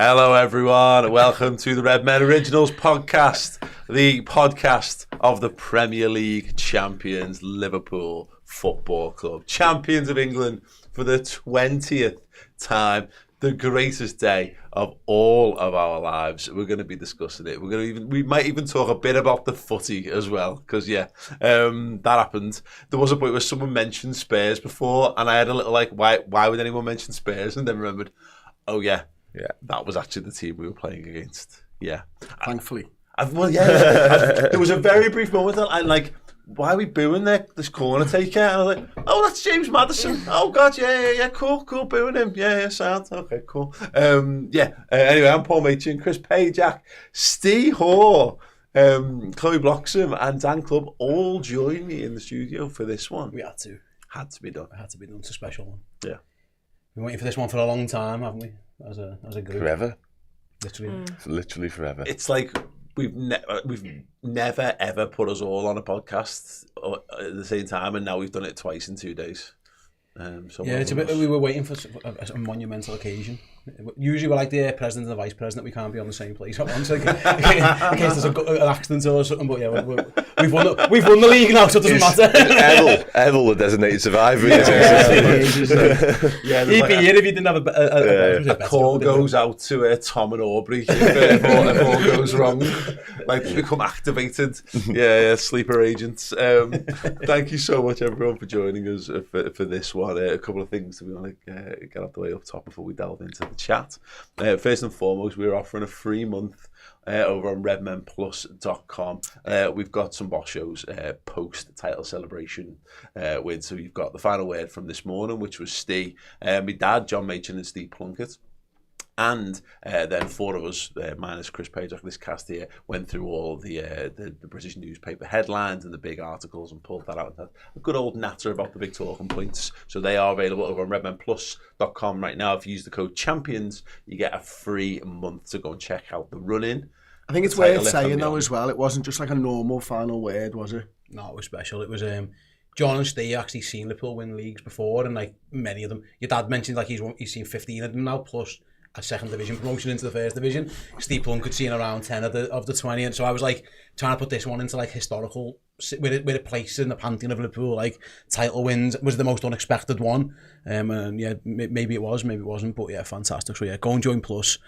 Hello everyone, welcome to the Redmen Originals Podcast, the podcast of the Premier League champions Liverpool Football Club, champions of England for the 20th time, the greatest day of all of our lives. We're going to be discussing it. We might even talk a bit about the footy as well, because that happened. There was a point where someone mentioned Spurs before, and I had a little like, why would anyone mention Spurs? And then remembered, oh yeah, that was actually the team we were playing against. Yeah, thankfully. There was a very brief moment, and like, why are we booing this corner taker? And I was like, oh, that's James Maddison. Oh God, yeah, cool, booing him. Yeah, sound. Okay, cool. Anyway, I'm Paul Machin, Chris Pajak, Steve Hoare, Chloe Bloxham, and Dan Clubb all join me in the studio for this one. We had to. Had to be done. It had to be done. It's a special one. Yeah. We've been waiting for this one for a long time, haven't we? As a group. Forever. Literally. Literally forever. It's like we've never ever put us all on a podcast at the same time, and now we've done it twice in 2 days. It's a bit. We were waiting for a monumental occasion. Usually we're like the president and the vice president. We can't be on the same place at once, like, in case there's an accident or something. But yeah, we've won the league now, so it doesn't matter. Evil, the designative survivor. He'd be here if he didn't have a call goes out to Tom and Aubrey if all goes wrong. Like, they become activated. Sleeper agents. Thank you so much, everyone, for joining us for this one. A couple of things that we want to get off the way up top before we delve into the chat. First and foremost, we're offering a free month over on redmenplus.com. We've got some boss shows post title celebration so you've got the final word from this morning, which was Steve, my dad, John Machin, and Steve Plunkett. And then four of us, minus Chris Pajak, this cast here, went through all the British newspaper headlines and the big articles and pulled that out. A good old natter about the big talking points. So they are available over on redmenplus.com right now. If you use the code CHAMPIONS, you get a free month to go and check out the run-in. I think it's worth saying though as well, it wasn't just like a normal final word, was it? No, it was special. It was John and Steve actually seen Liverpool win leagues before, and like many of them, your dad mentioned like he's seen 15 of them now, plus a second division promotion into the first division. Steve Plunkett's seen around 10 of the 20, and so I was like trying to put this one into like historical, with it placed in the pantheon of Liverpool, like title wins was the most unexpected one. And yeah, maybe it was, maybe it wasn't, but yeah, fantastic. So yeah, go and join Plus,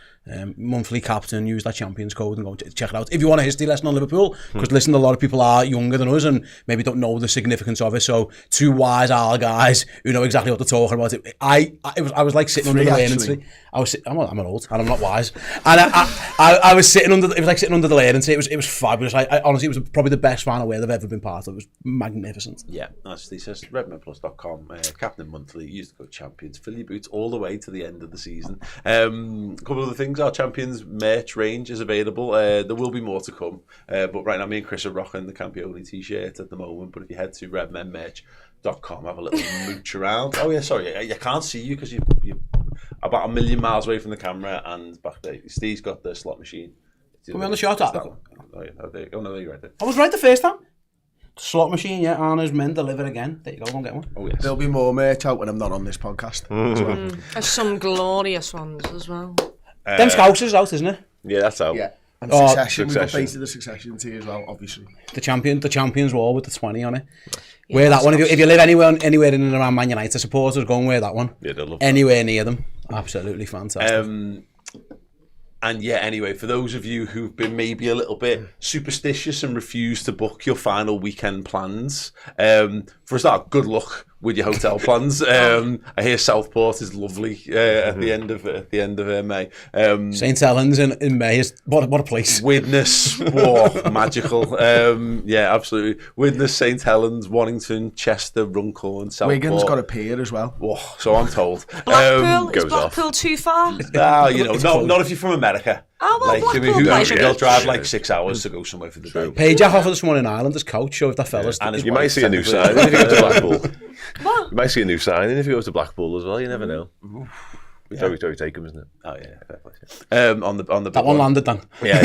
monthly captain, use that champions code and go and check it out. If you want a history lesson on Liverpool, because listen, a lot of people are younger than us and maybe don't know the significance of it. So two wise old guys who know exactly what they're talking about. I was like sitting under the learning tree. I'm old and I'm not wise, and I was sitting under. It was like sitting under the learning tree. It was fabulous. I honestly, it was probably the best final word I've ever been part of. It was magnificent. Yeah, that's it. Says redmenplus.com, captain monthly. Use the code champions. Fill your boots all the way to the end of the season. A couple of the things: our champions merch range is available. There will be more to come, but right now me and Chris are rocking the Campione t-shirt at the moment. But if you head to redmenmerch.com, have a little mooch around. Oh yeah, sorry, I can't see you because you're about 1 million miles away from the camera and back there. Steve's got the slot machine. Put me on the short app. Oh, there you go. No, you're right there. I was right the first time. Slot machine, yeah. Anna's men deliver again. There you go, go and get one. Oh yes. There'll be more merch out when I'm not on this podcast as well. There's some glorious ones as well. Them Scousers out, isn't it? Yeah, that's out. Yeah. And Succession. We've updated the Succession tee as well, obviously. The champions wall with the 20 on it. Yeah, wear that one. If you live anywhere in and around Man United supporters, go and wear that one. Yeah, they'll love anywhere near them. Absolutely fantastic. And yeah, anyway, for those of you who've been maybe a little bit superstitious and refused to book your final weekend plans, for a start, good luck with your hotel plans. I hear Southport is lovely at the end of May. St Helens in May is what a place. Widnes, magical. Yeah, absolutely. Widnes, St Helens, Warrington, Chester, Runcorn, Southport. Wigan's got a pier as well. Oh, so I'm told. Blackpool is Blackpool too far? Not if you're from America. Oh, well, Blackpool they'll drive like 6 hours to go somewhere for the day. Pajak offered this one in Ireland as coach, so if that fella's... You might see a new sign if you go to Blackpool. What? You might see a new sign if you go to Blackpool as well, you never know. Joey Takum, isn't it? Oh yeah, fair play. On the that one landed, Dan. Yeah,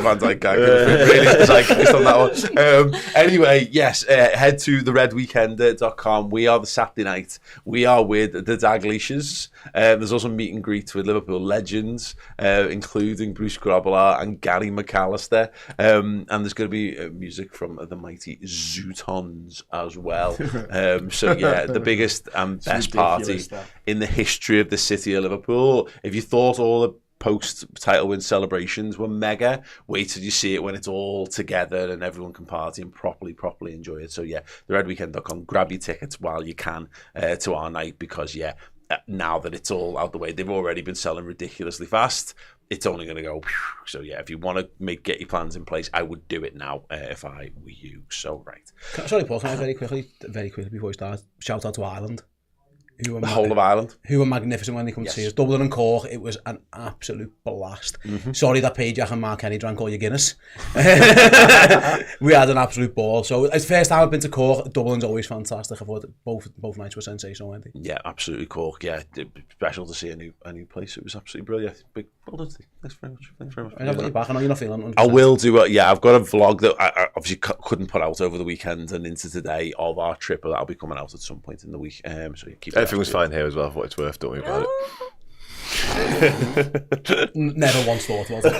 Van Dijk gag. Really based on that one. Anyway, yes, head to theredweekender.com. We are the Saturday night. We are with the Daglishers. There's also meet and greet with Liverpool legends, including Bruce Grobbelaar and Gary McAllister. And there's going to be music from the mighty Zootons as well. So yeah, the biggest and best party in the history of the city of Liverpool. If you thought all the post-title win celebrations were mega, wait till you see it when it's all together and everyone can party and properly enjoy it. So yeah, theredweekend.com, grab your tickets while you can to our night, because yeah, now that it's all out the way, they've already been selling ridiculously fast. It's only going to go. So yeah, if you want to get your plans in place, I would do it now if I were you. So right. Sorry, Paul, can I very quickly before we start, shout out to Ireland. The whole of Ireland. Who were magnificent when they come to see us. Dublin and Cork, it was an absolute blast. Sorry that Page and Mark Kenny drank all your Guinness. We had an absolute ball. So it's the first time I've been to Cork. Dublin's always fantastic. I thought both nights were sensational, weren't they? Yeah, absolutely. Cork, yeah. Special to see a new place. It was absolutely brilliant. Big well done. Thanks very much. I've got you back. I know you're not feeling 100%. I will do it. Yeah, I've got a vlog that I obviously couldn't put out over the weekend and into today of our trip, but that'll be coming out at some point in the week. So you keep everything was fine here as well, for what it's worth, don't worry about it. Never once thought, was it?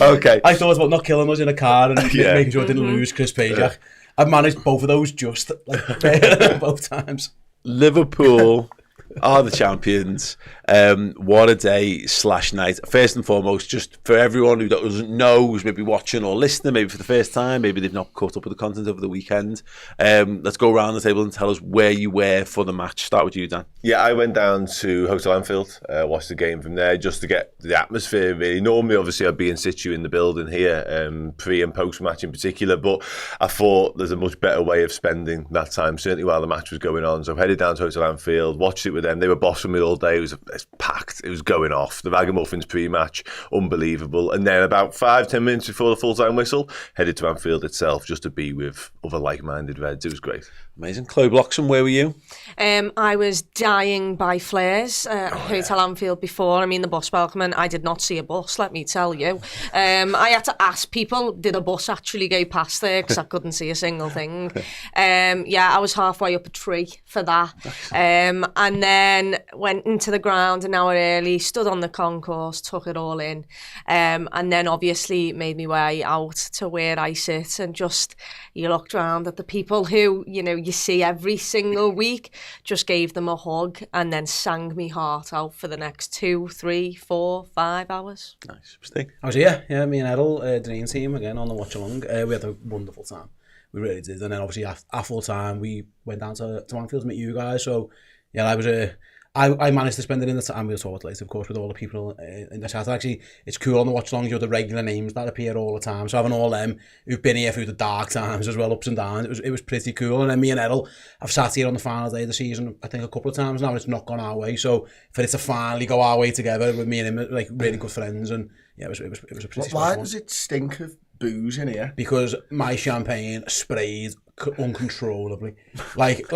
Okay. I thought about not killing us in a car and making sure I didn't lose Chris Pajak. I've managed both of those just both times. Liverpool are the champions. What a day / night. First and foremost, just for everyone who doesn't know, who's maybe watching or listening, maybe for the first time, maybe they've not caught up with the content over the weekend. Let's go around the table and tell us where you were for the match. Start with you, Dan. Yeah, I went down to Hotel Anfield, watched the game from there just to get the atmosphere, really. Normally, obviously, I'd be in situ in the building here, pre and post match in particular, but I thought there's a much better way of spending that time, certainly while the match was going on. So I headed down to Hotel Anfield, watched it with them. They were bossing me all day. It was packed. It was going off. The Ragamuffins pre-match, unbelievable. And then about 5-10 minutes before the full-time whistle, headed to Anfield itself just to be with other like-minded Reds. It was great. Amazing. Chloe Bloxham, where were you? I was dying by flares at Hotel Anfield before. I mean, the bus welcoming, I did not see a bus, let me tell you. I had to ask people, did a bus actually go past there? Because I couldn't see a single thing. Yeah, I was halfway up a tree for that. And then went into the ground an hour early, stood on the concourse, took it all in. And then obviously made my way out to where I sit and just, you looked around at the people who, you know, you see every single week, just gave them a hug and then sang me heart out for the next 2, 3, 4, 5 hours. Nice. Steve? I was here, me and Errol, Dream Team again on the watch along. We had a wonderful time. We really did. And then obviously after time, we went down to Anfield to meet you guys. So yeah, I managed to spend it in the time. We'll talk about it later, of course, with all the people in the chat. Actually, it's cool on the watch along. You have the regular names that appear all the time. So having all them who've been here through the dark times as well, ups and downs, it was pretty cool. And then me and Errol have sat here on the final day of the season, I think a couple of times now, and it's not gone our way. So for it to finally go our way together with me and him, like really good friends, and yeah, it was a pretty special Why one. does it stink of booze in here? Because my champagne sprayed uncontrollably, like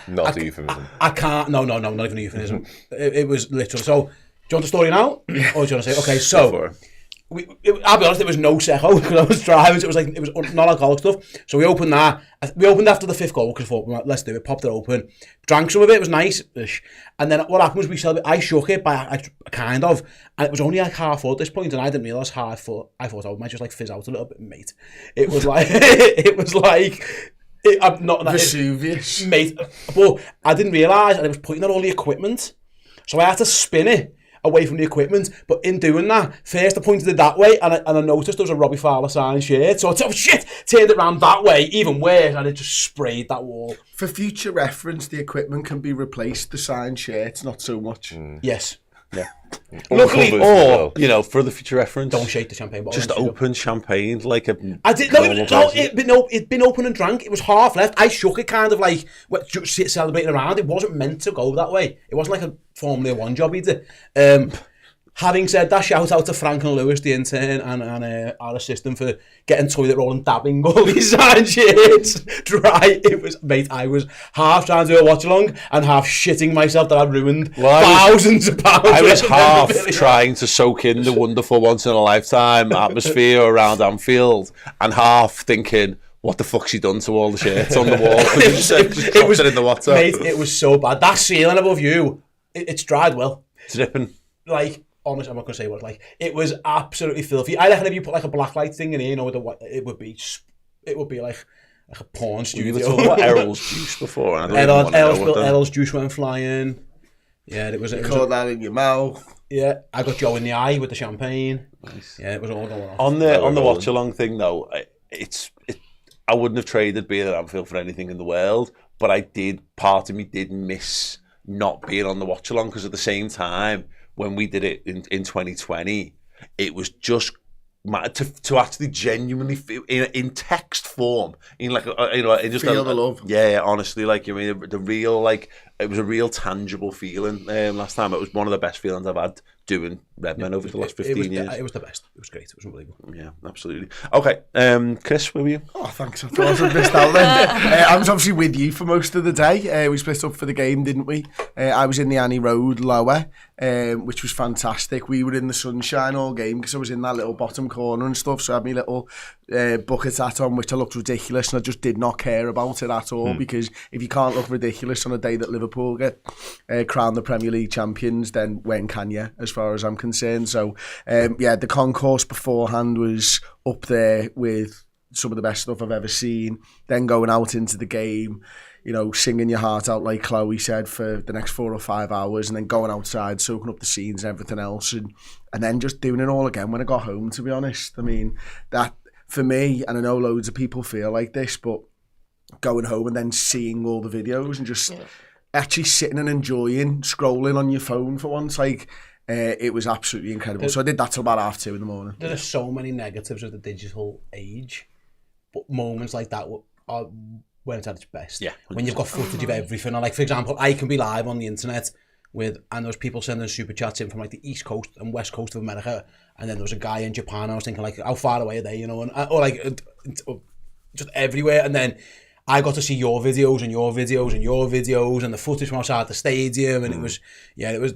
not a euphemism. I can't. No, not even a euphemism. It was literal. So, do you want the story now, or do you want to say? Okay, so I'll be honest. There was no secco because I was driving. It was non-alcoholic stuff. So we opened that. We opened after the 5th goal because I thought, let's do it. Popped it open, drank some of it. It was nice-ish. And then what happened was I shook it by kind of, and it was only like half full at this point, and I didn't realise how full. I thought I might just like fizz out a little bit, mate. It was like I'm not Vesuvius, mate. But I didn't realise, and it was pointing at all the equipment, so I had to spin it away from the equipment. But in doing that, first I pointed it that way, and I noticed there was a Robbie Fowler signed shirt, so I turned it around that way, even worse, and it just sprayed that wall. For future reference, the equipment can be replaced. The signed shirts, not so much. Yes. Yeah. Luckily, or for the future reference, don't shake the champagne bottle. Just open champagne like a. I did it'd been open and drank. It was half left. I shook it kind of like just celebrating around. It wasn't meant to go that way. It wasn't like a Formula 1 job either. Having said that, shout out to Frank and Lewis, the intern, and our assistant for getting toilet roll and dabbing all these signed shirts dry. It was, mate, I was half trying to do a watch along and half shitting myself that I'd ruined thousands of pounds. I was half trying to soak in the wonderful once in a lifetime atmosphere around Anfield, and half thinking, what the fuck's he done to all the shirts on the wall? It was in the WhatsApp. Mate, it was so bad. That ceiling above you, it's dried well. Dripping. Like, honestly, I'm not going to say what, like, it was absolutely filthy. I reckon if you put like a blacklight thing in here, you know, it would be like a porn studio. We were talking about Errol's juice before. Errol's juice went flying. Yeah, it was. You caught that in your mouth. Yeah, I got Joe in the eye with the champagne. Nice. Yeah, it was all going off. On the watch along thing though, I wouldn't have traded being at Anfield for anything in the world, but part of me did miss not being on the watch along, because at the same time, when we did it in 2020, it was just to actually genuinely feel in text form, in like just feel the love. Yeah, honestly, like, you mean, the real, like, it was a real tangible feeling last time. It was one of the best feelings I've had doing Redmen over the last 15 years. It was the best. It was great. It was unbelievable. Yeah, absolutely. Okay, Chris, where were you? Oh, thanks. I thought I missed out then. I was obviously with you for most of the day. We split up for the game, didn't we? I was in the Annie Road lower, which was fantastic. We were in the sunshine all game because I was in that little bottom corner and stuff, so I had my little bucket hat on, which I looked ridiculous, and I just did not care about it at all, because if you can't look ridiculous on a day that Liverpool get crowned the Premier League champions, then when can you, as far as I'm concerned? So the concourse beforehand was up there with some of the best stuff I've ever seen. Then going out into the game, you know, singing your heart out like Chloe said for the next 4 or 5 hours, and then going outside, soaking up the scenes and everything else, and then just doing it all again when I got home, to be honest. I mean, that for me, and I know loads of people feel like this, but going home and then seeing all the videos and just actually sitting and enjoying scrolling on your phone for once, like, it was absolutely incredible. So I did that till about 2:30 in the morning. There are so many negatives of the digital age, but moments like that are when it's at its best. Yeah. When you've got footage of everything. Like, for example, I can be live on the internet and there's people sending super chats in from like the East Coast and West Coast of America, and then there was a guy in Japan. I was thinking, like, how far away are they, you know, or just everywhere. And then I got to see your videos and your videos and your videos and the footage from outside the stadium, and it was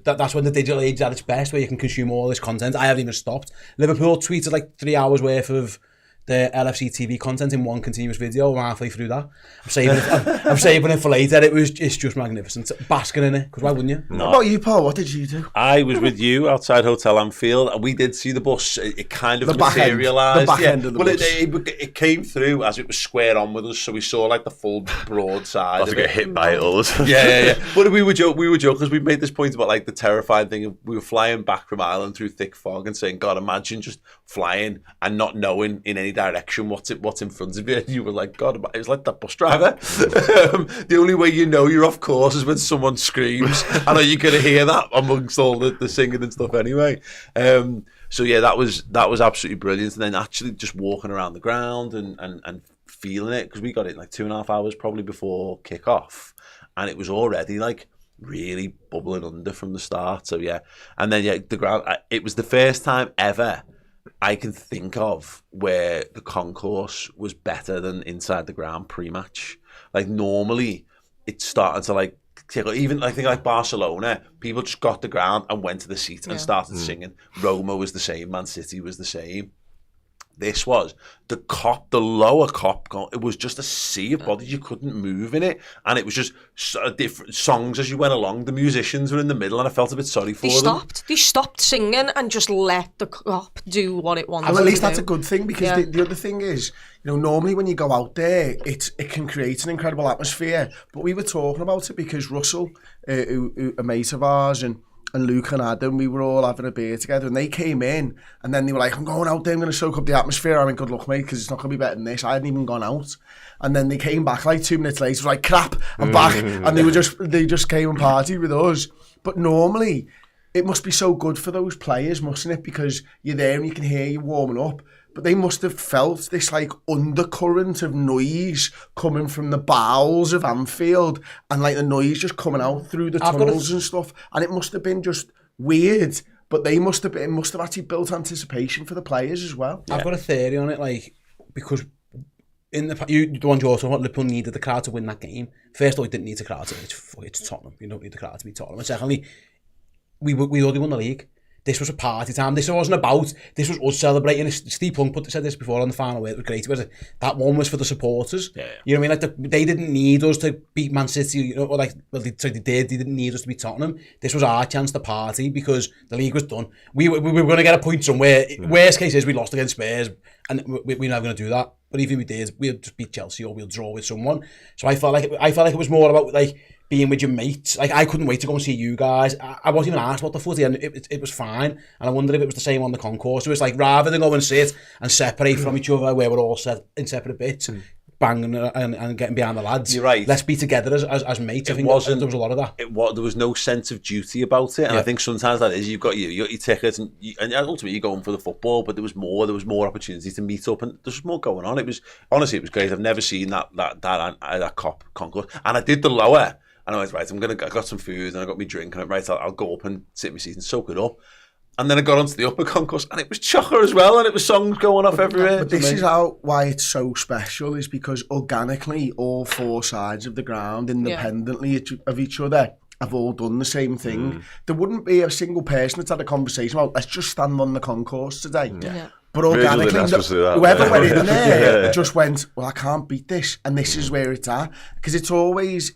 that's when the digital age is at its best, where you can consume all this content. I haven't even stopped. Liverpool tweeted like 3 hours worth of the LFC TV content in one continuous video. I'm halfway through that. I'm saving it for later. It's just magnificent. Basking in it, because why wouldn't you? No. What about you, Paul? What did you do? I was with you outside Hotel Anfield, and we did see the bus. It kind of materialised. The back end of the bus. It came through as it was square on with us, so we saw like the full broad side. I get hit by it all the time. Yeah. But we were joking because we made this point about like the terrifying thing of we were flying back from Ireland through thick fog and saying, God, imagine just flying and not knowing in any direction what's in front of you. You were like, God, it was like that bus driver. The only way you know you're off course is when someone screams, and are you going to hear that amongst all the singing and stuff anyway? So yeah, that was absolutely brilliant. And then actually just walking around the ground and feeling it, because we got it in like 2.5 hours probably before kick-off, and it was already like really bubbling under from the start. So yeah, and then the ground, it was the first time ever I can think of where the concourse was better than inside the ground pre-match. Like normally it's starting to like even I think like Barcelona, people just got the ground and went to the seat and started singing. Roma was the same, Man City was the same. This was the lower cop. It was just a sea of bodies. You couldn't move in it, and it was just different songs as you went along. The musicians were in the middle, and I felt a bit sorry for them. They stopped singing and just let the cop do what it wanted. Well, at least that's a good thing, because the other thing is, you know, normally when you go out there, it can create an incredible atmosphere. But we were talking about it because Russell, who a mate of ours, and Luke and Adam, we were all having a beer together, and they came in, and then they were like, I'm going out there, I'm going to soak up the atmosphere. I mean, good luck, mate, because it's not going to be better than this. I hadn't even gone out. And then they came back like 2 minutes later, like, crap, I'm back. And they just came and partied with us. But normally, it must be so good for those players, mustn't it? Because you're there and you can hear you warming up. But they must have felt this like undercurrent of noise coming from the bowels of Anfield, and like the noise just coming out through the tunnels and stuff. And it must have been just weird but they must have actually built anticipation for the players as well. I've got a theory on it, like, because in the one you're talking about, Liverpool needed the crowd to win that game. First of all, we didn't need the crowd to. It's Tottenham. You don't need the crowd to be Tottenham. And secondly, we already won the league. This was a party time. This wasn't about. This was us celebrating. Steve Punk said this before on the final where it was great. That one was for the supporters. Yeah. You know what I mean? Like they didn't need us to beat Man City. You know, or like well, they did. They didn't need us to beat Tottenham. This was our chance to party because the league was done. We were going to get a point somewhere. Worst case is we lost against Spurs, and we're never going to do that. But even if we did, we'll just beat Chelsea or we'll draw with someone. So I felt like it was more about like being with your mates. Like I couldn't wait to go and see you guys. I wasn't even asked about the footy, and it was fine. And I wondered if it was the same on the concourse. It was like rather than go and sit and separate from each other where we're all set in separate bits, banging and getting behind the lads. You're right. Let's be together as mates. I think there was a lot of that. There was no sense of duty about it, and I think sometimes that is you've got your tickets, and ultimately you're going for the football. But there was more opportunities to meet up, and there was more going on. It was great. I've never seen that cop concourse, and I did the lower. And I was right. I got some food and I got my drink, and I'll go up and sit in my seat and soak it up. And then I got onto the upper concourse, and it was chocker as well, and it was songs going off everywhere. But this is why it's so special, is because organically all four sides of the ground, independently of each other, have all done the same thing. There wouldn't be a single person that's had a conversation about, let's just stand on the concourse today. Yeah. But organically, whoever went in there just went, well, I can't beat this, and this is where it's at. Because it's always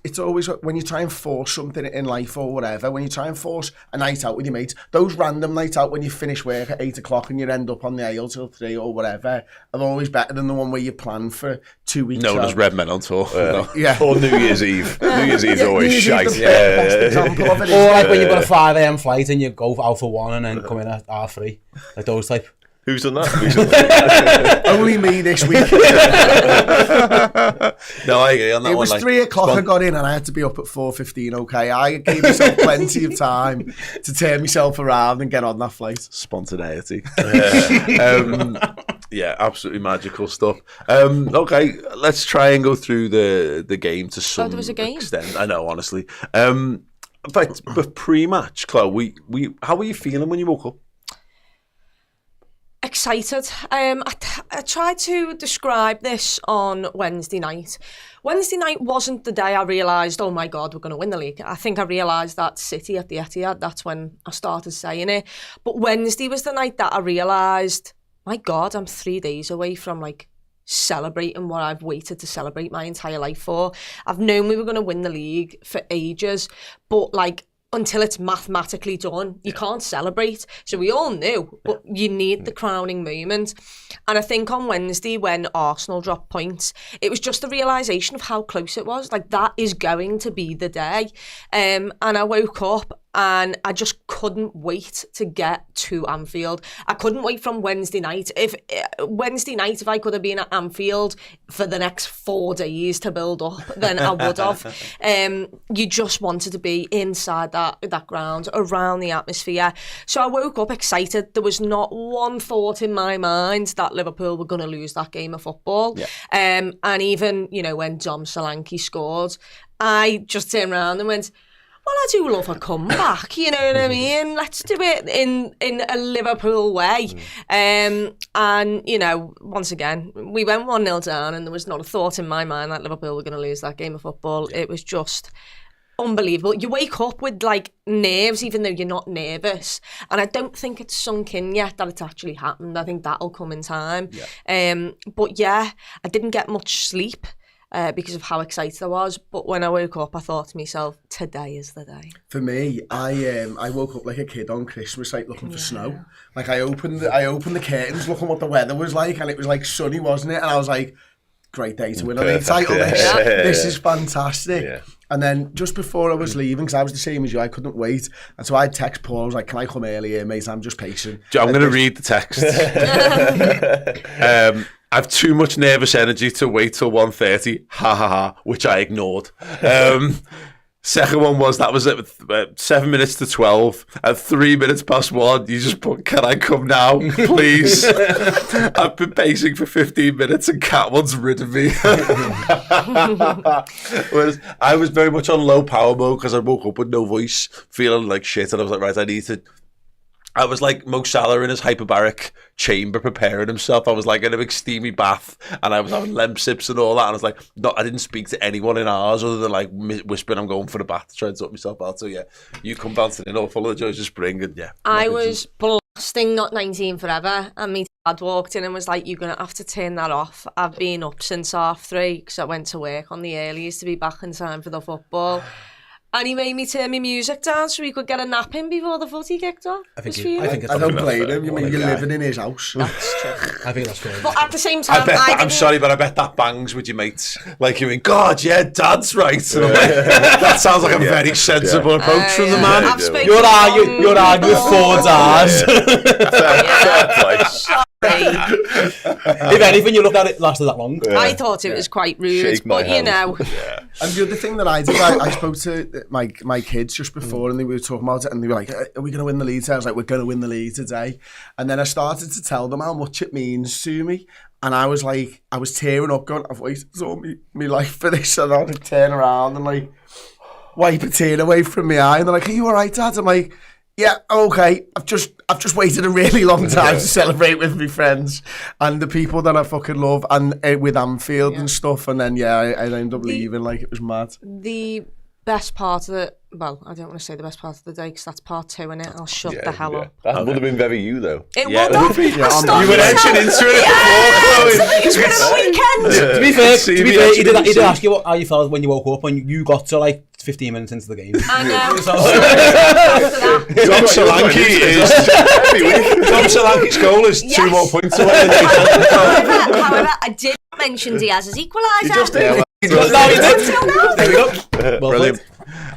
when you try and force something in life or whatever, when you try and force a night out with your mates, those random nights out when you finish work at 8 o'clock and you end up on the ale till 3 or whatever, are always better than the one where you plan for 2 weeks. Known as Redmen on tour. Or New Year's Eve. New Year's Eve's always shite. Best example of it. Or like when you've got a 5 a.m. flight and you go out for 1 and then come in at R3. Like those type. Who's done that? Only me this week. No, I agree on that one. It was 3 o'clock I got in and I had to be up at 4:15, okay? I gave myself plenty of time to turn myself around and get on that flight. Spontaneity. Yeah, absolutely magical stuff. Okay, let's try and go through the game to some there was a game? extent. I know, honestly. But pre-match, Chloe, how were you feeling when you woke up? Excited. I tried to describe this on Wednesday night. Wednesday night wasn't the day I realised, oh my God, we're going to win the league. I think I realised that City at the Etihad, that's when I started saying it. But Wednesday was the night that I realised, my God, I'm 3 days away from like celebrating what I've waited to celebrate my entire life for. I've known we were going to win the league for ages, but like, until it's mathematically done, you can't celebrate. So we all knew, but you need the crowning moment. And I think on Wednesday when Arsenal dropped points, it was just the realisation of how close it was. Like, that is going to be the day. And I woke up and I just couldn't wait to get to Anfield. I couldn't wait from Wednesday night. If I could have been at Anfield for the next 4 days to build up, then I would have. You just wanted to be inside that ground, around the atmosphere. So I woke up excited. There was not one thought in my mind that Liverpool were going to lose that game of football. Yeah. And even, when Dom Solanke scored, I just turned around and went, well, I do love a comeback, you know what I mean? Let's do it in a Liverpool way. And, once again, we went 1-0 down and there was not a thought in my mind that Liverpool were going to lose that game of football. It was just unbelievable. You wake up with like nerves even though you're not nervous, and I don't think it's sunk in yet that it's actually happened. I think that'll come in time. But yeah, I didn't get much sleep because of how excited I was, but when I woke up I thought to myself, today is the day. For me, I woke up like a kid on Christmas, like looking for snow. Like I opened the curtains looking what the weather was like, and it was like sunny, wasn't it? And I was like, great day to win a league title. This is fantastic. Yeah. And then just before I was leaving, because I was the same as you, I couldn't wait. And so I text Paul, I was like, can I come early here, mate? I'm just pacing. I'm going to read the text. I have too much nervous energy to wait till 1:30, ha ha ha, which I ignored. Second one was at 7 minutes to 12. At 3 minutes past 1, you just put, can I come now, please? I've been pacing for 15 minutes and Catwood's rid of me. Whereas I was very much on low power mode because I woke up with no voice, feeling like shit, and I was like, right, I I was like Mo Salah in his hyperbaric chamber preparing himself. I was like in a big steamy bath and I was having lem sips and all that. And I was like, no, I didn't speak to anyone in ours other than like whispering I'm going for the bath to try and sort myself out. So yeah, you come bouncing in all full of the joys of spring and yeah. I was blasting Not 19 Forever and my dad walked in and was like, you're going to have to turn that off. I've been up since 3:30 because I went to work on the earliest to be back in time for the football. And he made me turn my music down so he could get a nap in before the footy kicked off. I don't blame him. You mean you're living in his house. That's true. I think that's good. But at the same time, I'm sorry, but I bet that bangs with your mates. Like you mean, God, yeah, Dad's right. And I'm like, that sounds like a very sensible approach from the man. You're arguing with 4 dads. If anything, you looked at it lasted that long. I thought it was quite rude, but you know. And the other thing that I did, I spoke to my kids just before and they were talking about it and they were like, are we going to win the league today? I was like, we're going to win the league today. And then I started to tell them how much it means to me. And I was like, I was tearing up going, I've waited all my life for this. And I had to turn around and like wipe a tear away from my eye. And they're like, are you all right, Dad? I'm like, yeah, okay. I've just waited a really long time to celebrate with my friends and the people that I fucking love and with Anfield and stuff. And then I ended up leaving like it was mad. The best part of the I don't want to say the best part of the day because that's part 2 in it. I'll shut the hell up. That would have been very you though. It would have. You were edging into it before. It's been a weekend. To be fair, he did ask you how you felt when you woke up and you got to like 15 minutes into the game. I know. Tom Solanke's goal is 2 more points away. However, I did mention Diaz's equaliser. You just did. He did. There we go. Brilliant.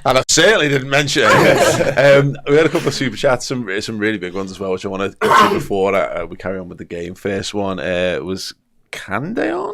And I certainly didn't mention it. We had a couple of super chats, some really big ones as well, which I want to get to before we carry on with the game. First one was Candeon.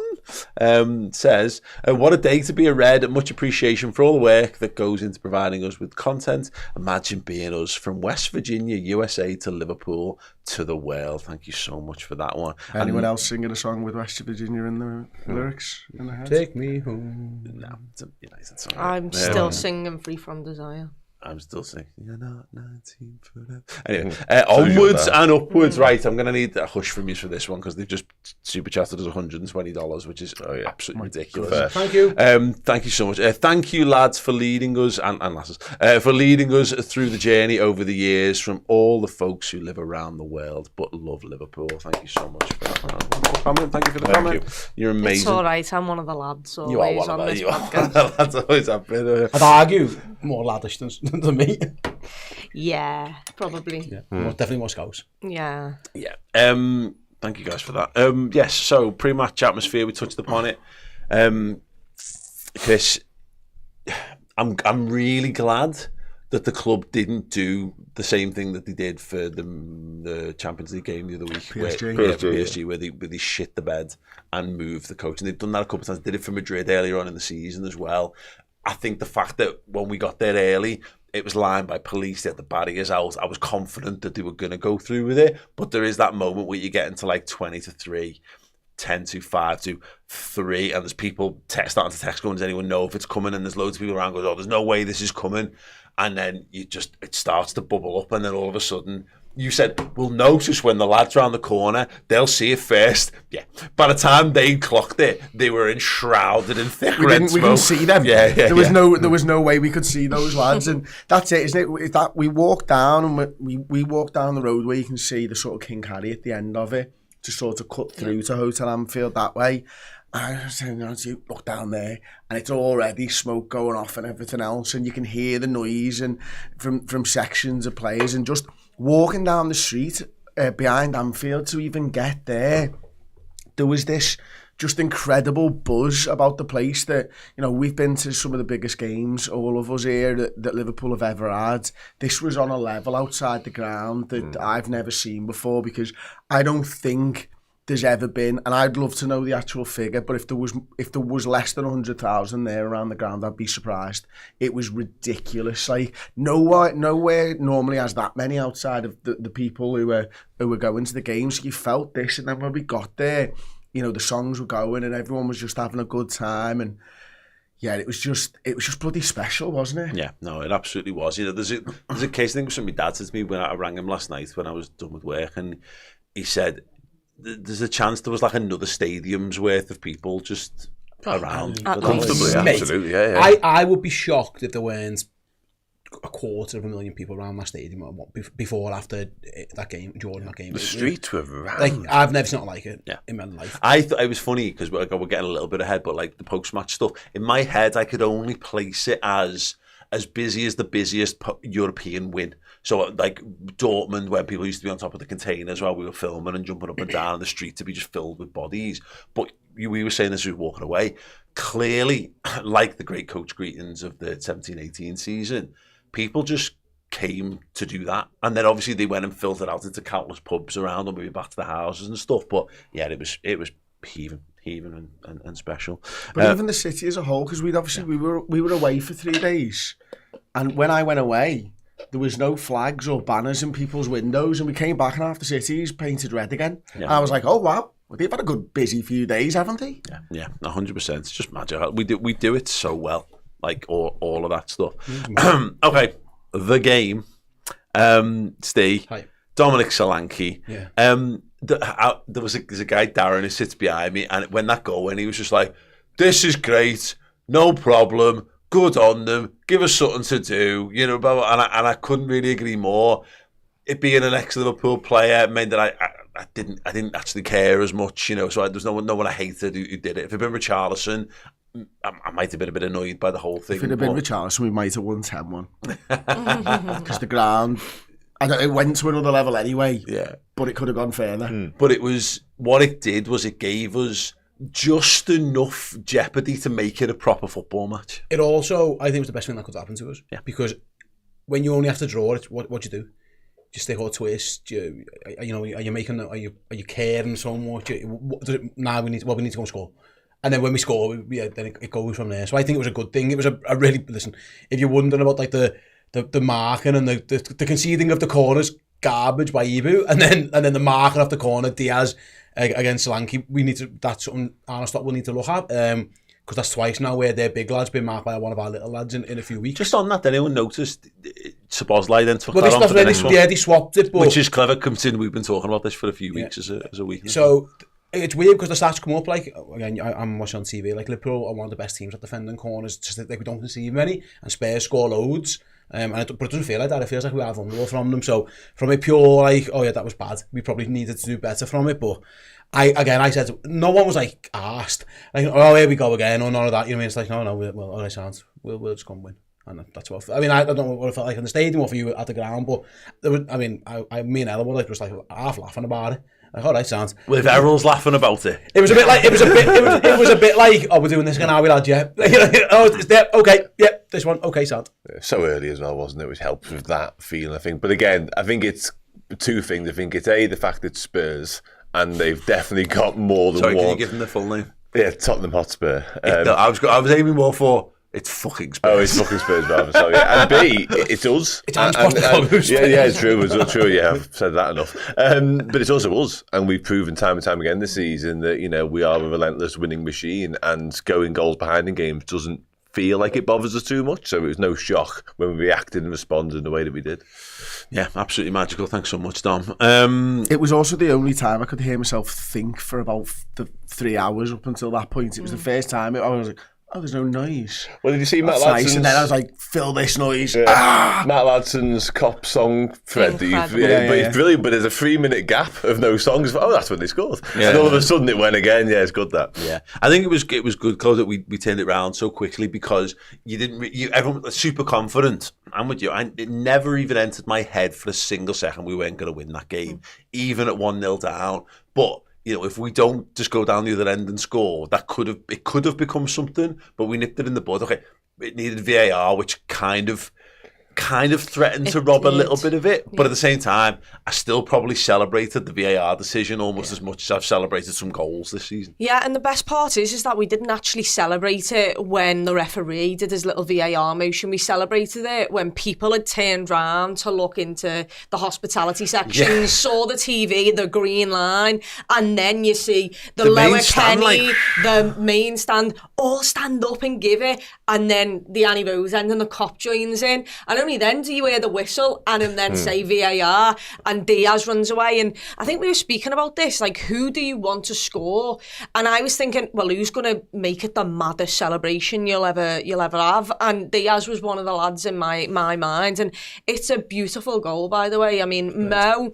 Says, what a day to be a Red. Much appreciation for all the work that goes into providing us with content. Imagine being us from West Virginia, USA to Liverpool to the world. Thank you so much for that one. Anyone else singing a song with West Virginia in the lyrics in the head? Take me home. No, it's a United song. I'm still singing Free From Desire. I'm still saying, you're not 19 forever. Anyway, onwards and upwards. Right, I'm going to need a hush from you for this one because they've just super chatted us $120, which is absolutely ridiculous. Thank you. Thank you so much. Thank you, lads, for leading us, and lasses, for leading us through the journey over the years from all the folks who live around the world but love Liverpool. Thank you so much for that comment. Thank you for the comment. You're amazing. It's all right. I'm one of the lads always you are one on of this you podcast. Are. That's always happened. I'd argue more laddish than me. Yeah, probably. Yeah, definitely more Scouse. Yeah. Yeah. Thank you guys for that. Yes. So pre-match atmosphere, we touched upon it. Chris, I'm really glad that the club didn't do the same thing that they did for the Champions League game the other week. PSG, where they shit the bed and moved the coach. And they've done that a couple of times. They did it for Madrid earlier on in the season as well. I think the fact that when we got there early, it was lined by police, they had the barriers out. I was confident that they were going to go through with it. But there is that moment where you get into like 20-3, 10-5-3, and there's people starting to text going, does anyone know if it's coming? And there's loads of people around going, oh, there's no way this is coming. And then it starts to bubble up, and then all of a sudden, you said, we'll notice when the lads round the corner, they'll see it first. Yeah. By the time they clocked it, they were enshrouded in thick red smoke. We didn't see them. There was no way we could see those lads. And that's it, isn't it? That we walk down and we walk down the road where you can see the sort of King Harry at the end of it to sort of cut through to Hotel Anfield that way. And I was saying, you look down there and it's already smoke going off and everything else, and you can hear the noise and from sections of players, and just walking down the street behind Anfield to even get there, there was this just incredible buzz about the place that, you know, we've been to some of the biggest games, all of us here, that Liverpool have ever had. This was on a level outside the ground that I've never seen before, because I don't think there's ever been, and I'd love to know the actual figure, but if there was less than 100,000 there around the ground, I'd be surprised. It was ridiculous. Like nowhere normally has that many outside of the people who were going to the games. You felt this, and then when we got there, you know, the songs were going and everyone was just having a good time, and Yeah, it was just bloody special, wasn't it? Yeah, no, it absolutely was. You know, there's a case, I think it was from my dad said to me when I rang him last night when I was done with work, and he said there's a chance there was like another stadium's worth of people just around. Comfortably, absolutely, yeah. I would be shocked if there weren't 250,000 people around that stadium before or after that game, during that game. The streets were rammed. Like, I've never seen it like it in my life. I thought it was funny because we're getting a little bit ahead, but like the post-match stuff, in my head, I could only place it as busy as the busiest European win. So like Dortmund, when people used to be on top of the containers while we were filming and jumping up and down in the street to be just filled with bodies. But we were saying this as we were walking away. Clearly, like the great coach greetings of the 17-18 season, people just came to do that. And then obviously they went and filtered out into countless pubs around and maybe back to the houses and stuff. But yeah, it was heaving and special. But even the city as a whole, because we were away for 3 days. And when I went away, there was no flags or banners in people's windows. And we came back and half the city's painted red again. Yeah. And I was like, oh, wow. Well, they've had a good busy few days, haven't they? Yeah, 100%. It's just magic. We do it so well. Like all of that stuff. Okay, the game. Steve, Hi. Dominic Solanke. Yeah. There's a guy, Darren, who sits behind me, and when that goal went, he was just like, "This is great, no problem, good on them, give us something to do," you know. And I couldn't really agree more. It being an ex-Liverpool player meant that I didn't actually care as much, you know. So there's no one I hated who did it. If it'd been Richarlison, I might have been a bit annoyed by the whole thing. If it had been Richarlison, we might have won 10-1. Because the ground, it went to another level anyway. Yeah, but it could have gone further. But what it did was it gave us just enough jeopardy to make it a proper football match. It also, I think, was the best thing that could happen to us. Yeah. Because when you only have to draw it, what do you do? Just stick or twist. Are you caring so much? Now we need to go and score. And then when we score, then it goes from there. So I think it was a good thing. It was a really, listen, if you're wondering about like the marking and the conceding of the corners, garbage by Ibu, and then the marking of the corner, Diaz against Solanke, that's something Arne Slot will need to look at. Because that's twice now where their big lad's been marked by one of our little lads in a few weeks. Just on that, did anyone notice Szoboszlai then took that on for the next one? Yeah, they swapped it. But, which is clever, considering we've been talking about this for a few weeks as a weakness. So it's weird because the stats come up, like, again, I'm watching on TV, like Liverpool are one of the best teams at defending corners, just like we don't concede many, and Spurs score loads. But it doesn't feel like that. It feels like we have vulnerable from them. So from a pure, like, oh yeah, that was bad, we probably needed to do better from it. But I said, no one was like asked, like, oh, here we go again, or none of that. You know what I mean? It's like, no, we'll all right, chance. We'll just come win. And that's what I mean. I don't know what it felt like in the stadium or for you at the ground, but there was, me and Ella were like just like half laughing about it. Like, all right, sounds. Well, if everyone's laughing about it, it was a bit like it was a bit like, oh, we're doing this again, are we, lad? Yeah. Oh, it's there. Okay, yeah, this one. Okay, sound. So early as well, wasn't it? Which helps with that feeling, I think. But again, I think it's two things. I think it's the fact that Spurs, and they've definitely got more than one. Can you give them the full name? Yeah, Tottenham Hotspur. No, I was aiming more for. It's fucking Spurs. Oh, it's fucking Spurs, rather. Sorry. And B, it's us. It's yeah, it's true. It's true. Yeah, I've said that enough. But it's also us, and we've proven time and time again this season that, you know, we are a relentless winning machine, and going goals behind in games doesn't feel like it bothers us too much. So it was no shock when we reacted and responded in the way that we did. Yeah, absolutely magical. Thanks so much, Dom. It was also the only time I could hear myself think for about the 3 hours up until that point. It was the first time I was like, oh, there's no noise. Well, did you see Matt Ladson's... Nice. And then I was like, fill this noise. Yeah. Matt Ladson's cop song thread. But it's brilliant, but there's a 3-minute gap of no songs. Oh, that's when they scored. Yeah. And all of a sudden it went again. Yeah, it's good, that. Yeah. I think it was good, Claude, that we turned it around so quickly, because everyone was super confident. I'm with you. It never even entered my head for a single second we weren't going to win that game, even at 1-0 down. But... you know, if we don't just go down the other end and score, it could have become something, but we nipped it in the bud. Okay, it needed VAR, which kind of kind of threatened to rob a little bit of it, but at the same time, I still probably celebrated the VAR decision almost as much as I've celebrated some goals this season. Yeah, and the best part is that we didn't actually celebrate it when the referee did his little VAR motion. We celebrated it when people had turned round to look into the hospitality section, saw the TV, the green line, and then you see the lower Kenny, the main stand, all stand up and give it, and then the Annie Rose end and the cop joins in, and only then do you hear the whistle and him then say VAR, and Diaz runs away. And I think we were speaking about this, like, who do you want to score? And I was thinking, well, who's going to make it the maddest celebration you'll ever have? And Diaz was one of the lads in my mind, and it's a beautiful goal, by the way. I mean, Mo,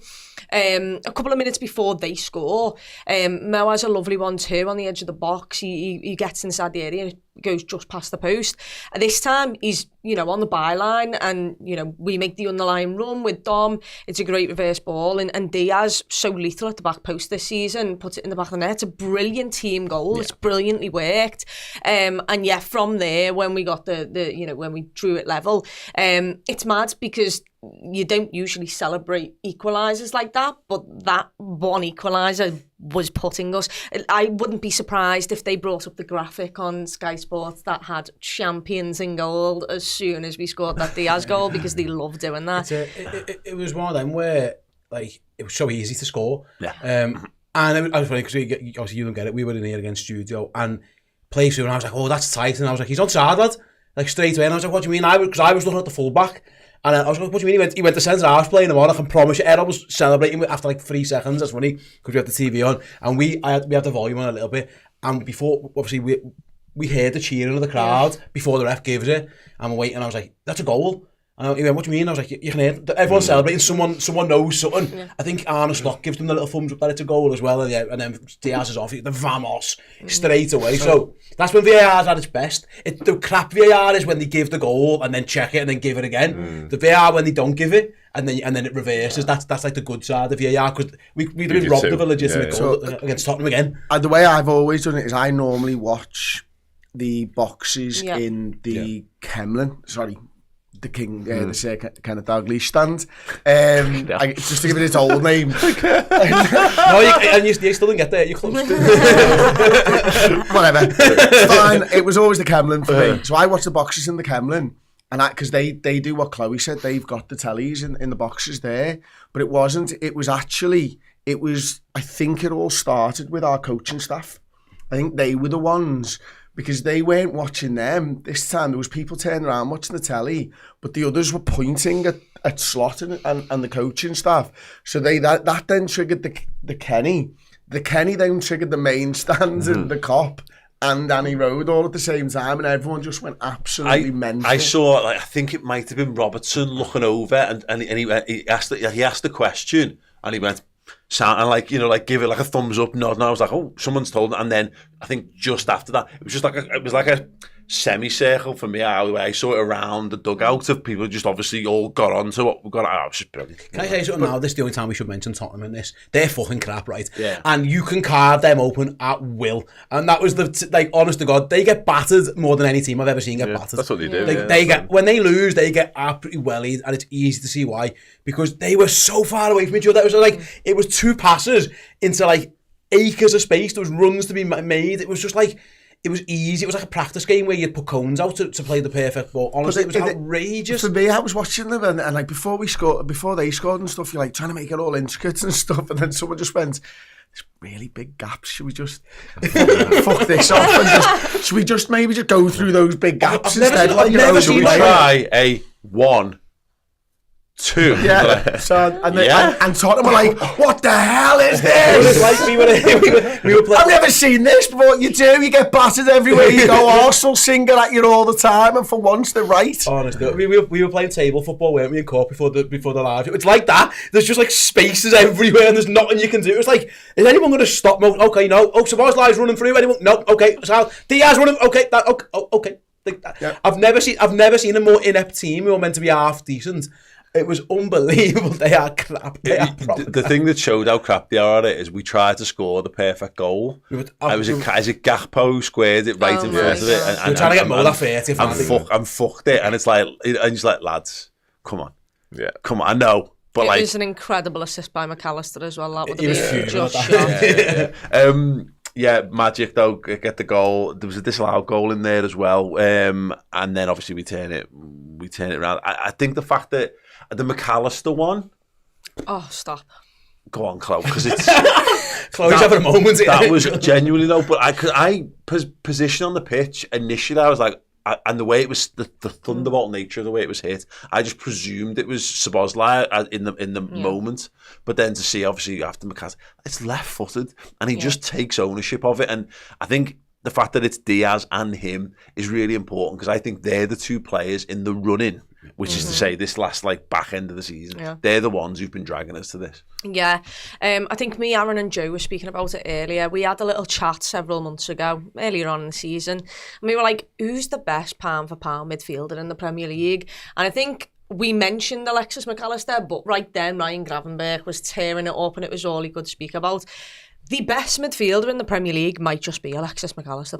a couple of minutes before they score, Mo has a lovely one too on the edge of the box. He gets inside the area and goes just past the post. And this time he's, on the byline, and, we make the underlying run with Dom. It's a great reverse ball, and Diaz, so lethal at the back post this season, puts it in the back of the net. It's a brilliant team goal. Yeah. It's brilliantly worked. And yeah, from there, when we got when we drew it level, it's mad because you don't usually celebrate equalisers like that, but that one equaliser was putting us. I wouldn't be surprised if they brought up the graphic on Sky Sports that had champions in gold as soon as we scored that Diaz goal, because they love doing that. It was one of them where, like, it was so easy to score. Yeah. And I was funny because obviously you don't get it. We were in here against Studio and play through, and I was like, oh, that's tight. And I was like, he's onside, lad. Like, straight away. And I was like, what do you mean? Because I was looking at the full-back. And I was like, what do you mean? He went to centre half playing him on. I can promise you, Errol was celebrating after like 3 seconds. That's funny, because we had the TV on. And we had the volume on a little bit. And before, obviously, we heard the cheering of the crowd before the ref gave it. And we're waiting, and I was like, that's a goal. And he went, what do you mean? I was like, you can hear everyone's celebrating. Someone knows something. Yeah. I think Arne Slot gives them the little thumbs up that it's a goal as well. And then Diaz is off, the vamos, straight away. So that's when VAR's at its best. The crap VAR is when they give the goal and then check it and then give it again. The VAR when they don't give it and then it reverses. Yeah. That's like the good side of VAR, because we didn't rob of a legitimate goal against Tottenham again. The way I've always done it is I normally watch the boxes in the Kemlin. Sorry. The King, the Sir Kenneth Dalglish stand. Just to give it its old name. You still didn't get there. You close. Whatever. It's fine. It was always the Kemlin for me. So I watch the boxes in the Kemlin, and because they do what Chloe said, they've got the tellies in the boxes there. But it wasn't. It was. I think it all started with our coaching staff. I think they were the ones, because they weren't watching them. This time there was people turning around watching the telly, but the others were pointing at Slot and the coaching staff. So that then triggered the Kenny. The Kenny then triggered the main stand and the cop and Annie Road all at the same time, and everyone just went absolutely mental. I saw, I think it might have been Robertson looking over, and he asked the question, and he went, and give it like a thumbs up nod, and I was like, oh, someone's told me. And then I think just after that, it was just like a semicircle for me. I saw it around the dugout of people just obviously all got onto what we got. It was just brilliant. Can I say something now? This is the only time we should mention Tottenham in this. They're fucking crap, right? Yeah. And you can carve them open at will. And that was honest to God, they get battered more than any team I've ever seen get battered. That's what they do. When they lose, they get absolutely wellied, and it's easy to see why, because they were so far away from each other. It was 2 passes into acres of space. There was runs to be made. It was just it was easy. It was like a practice game where you'd put cones out to play the perfect ball. Honestly, it was outrageous. For me, I was watching them, and before they scored and stuff, you're trying to make it all intricate and stuff, and then someone just went, there's really big gaps. Should we just fuck this off and should we just maybe just go through those big gaps instead? Should we try a 1, 2. Yeah. And Tottenham were like, what the hell is this? We were playing. I've never seen this, but what you do, you get battered everywhere you go. Arsenal singing at you all the time, and for once they're right. Honestly, we were playing table football, weren't we, in court before the live? It's like that. There's just spaces everywhere, and there's nothing you can do. It's like, is anyone going to stop? Okay, no. Oh, Szoboszlai's running through. Anyone? No. Okay. So Diaz running. Okay. Okay. I've never seen a more inept team who are meant to be half decent. It was unbelievable. They are crap. The thing that showed how crap they are at it is we tried to score the perfect goal. Is it Gakpo who squared it right in front of it? We're trying to get more than 30. And fucked it. And it's like, lads, come on. Yeah. Come on, I know. But it was an incredible assist by McAllister as well. That would He was have been furious just at shot. Yeah, Magic though get the goal. There was a disallowed goal in there as well, and then obviously we turn it around. I think the fact that the McAllister one. Oh, stop! Go on, Chloe, because it's Chloe's having a moment. That was genuinely though. But position on the pitch initially, I was like. And the way it was, the thunderbolt nature of the way it was hit, I just presumed it was Szoboszlai in the moment. But then to see, obviously, after McAllister, it's left-footed, and he just takes ownership of it. And I think the fact that it's Diaz and him is really important, because I think they're the two players in the run-in, which is to say this last back end of the season. Yeah. They're the ones who've been dragging us to this. Yeah, I think me, Aaron and Joe were speaking about it earlier. We had a little chat several months ago, earlier on in the season, and we were like, who's the best pound for pound midfielder in the Premier League? And I think we mentioned Alexis McAllister, but right then Ryan Gravenberch was tearing it up, and it was all he could speak about. The best midfielder in the Premier League might just be Alexis McAllister.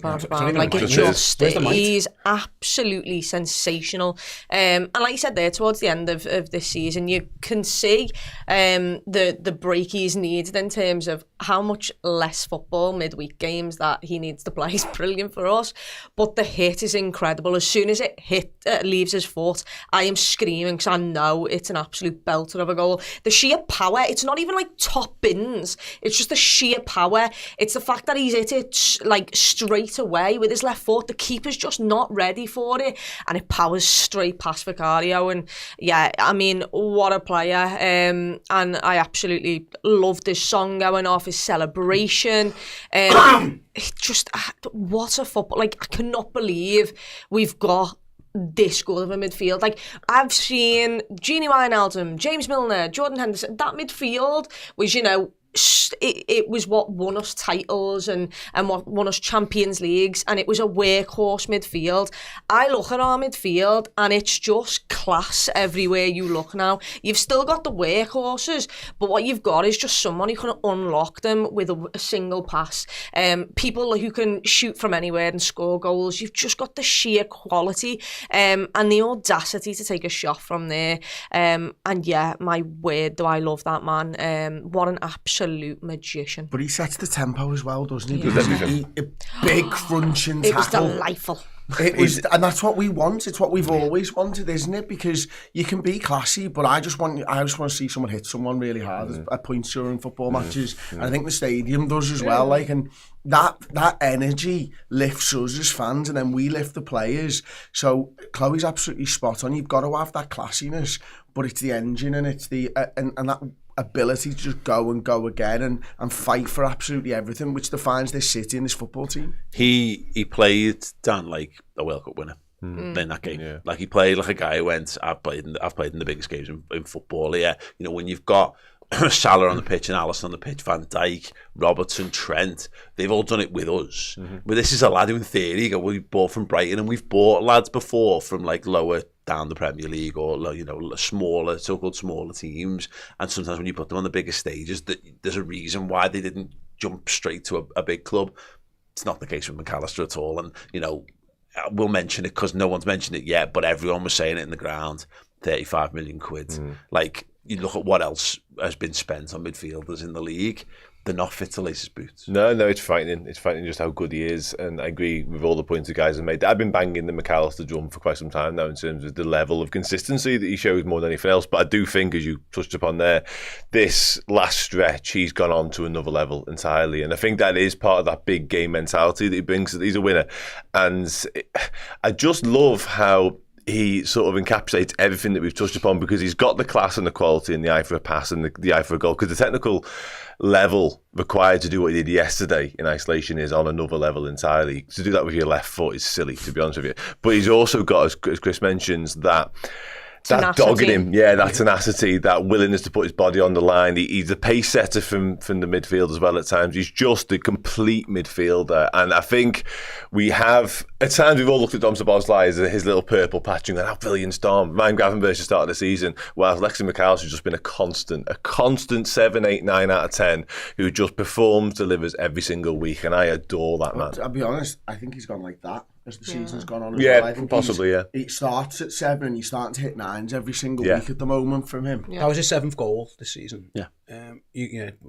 He's absolutely sensational. And like you said there, towards the end of this season, you can see the break he's needed in terms of how much less football midweek games that he needs to play is brilliant for us. But the hit is incredible. As soon as it leaves his foot, I am screaming because I know it's an absolute belter of a goal. The sheer power, it's not even like top bins. It's just the sheer power. It's the fact that he's hit it like straight away with his left foot. The keeper's just not ready for it, and it powers straight past Vicario. And yeah, I mean, what a player. And I absolutely loved his song going off, his celebration. Just what a football. Like, I cannot believe we've got this good of a midfield. Like, I've seen Gini Wijnaldum, James Milner, Jordan Henderson. That midfield was, it was what won us titles and what won us Champions Leagues, and it was a workhorse midfield. I look at our midfield and it's just class everywhere you look now. You've still got the workhorses, but what you've got is just someone who can unlock them with a single pass. People who can shoot from anywhere and score goals. You've just got the sheer quality and the audacity to take a shot from there. And yeah, my word, do I love that man. What an absolute magician. But he sets the tempo as well, doesn't he? Yeah. A big crunching tackle. It was delightful. It was, and that's what we want. It's what we've always wanted, isn't it? Because you can be classy, but I just want to see someone hit someone really hard at points during football matches. And I think the stadium does as well. Like, and that energy lifts us as fans, and then we lift the players. So Chloe's absolutely spot on. You've got to have that classiness, but it's the engine and it's the and that ability to just go and go again and fight for absolutely everything, which defines this city and this football team. He played, Dan, like a World Cup winner in that game. Yeah. Like, he played like a guy who went, I've played in the biggest games in football. Yeah, when you've got Salah on the pitch and Alisson on the pitch, Van Dijk, Robertson, Trent, they've all done it with us. But this is a lad who, in theory, we bought from Brighton, and we've bought lads before from like lower down the Premier League or smaller, so-called smaller teams. And sometimes when you put them on the biggest stages, there's a reason why they didn't jump straight to a big club. It's not the case with McAllister at all. And we'll mention it because no one's mentioned it yet, but everyone was saying it in the ground. 35 million quid. Like, you look at what else has been spent on midfielders in the league. They're not fit to lace his boots. No, it's frightening. It's frightening just how good he is. And I agree with all the points the guys have made. I've been banging the McAllister drum for quite some time now in terms of the level of consistency that he shows more than anything else. But I do think, as you touched upon there, this last stretch, he's gone on to another level entirely. And I think that is part of that big game mentality that he brings. That he's a winner. And I just love how he sort of encapsulates everything that we've touched upon, because he's got the class and the quality and the eye for a pass and the eye for a goal, because the technical level required to do what he did yesterday in isolation is on another level entirely. To do that with your left foot is silly, to be honest with you. But he's also got, as Chris mentions, that dog in him, that tenacity, that willingness to put his body on the line. He's a pace setter from the midfield as well at times. He's just a complete midfielder. And I think we have, at times we've all looked at Dom Szoboszlai as his little purple patch and gone, how brilliant Dom. Ryan Gravenberch at the start of the season, while Alexis McAllister has just been a constant 7, 8, 9 out of 10 who just performs, delivers every single week. And I adore that man. I'll be honest, I think he's gone like that. as the season's gone on as well. I think possibly, he starts at 7 and he's starting to hit 9s every single week at the moment from him. That was his 7th goal this season. Yeah.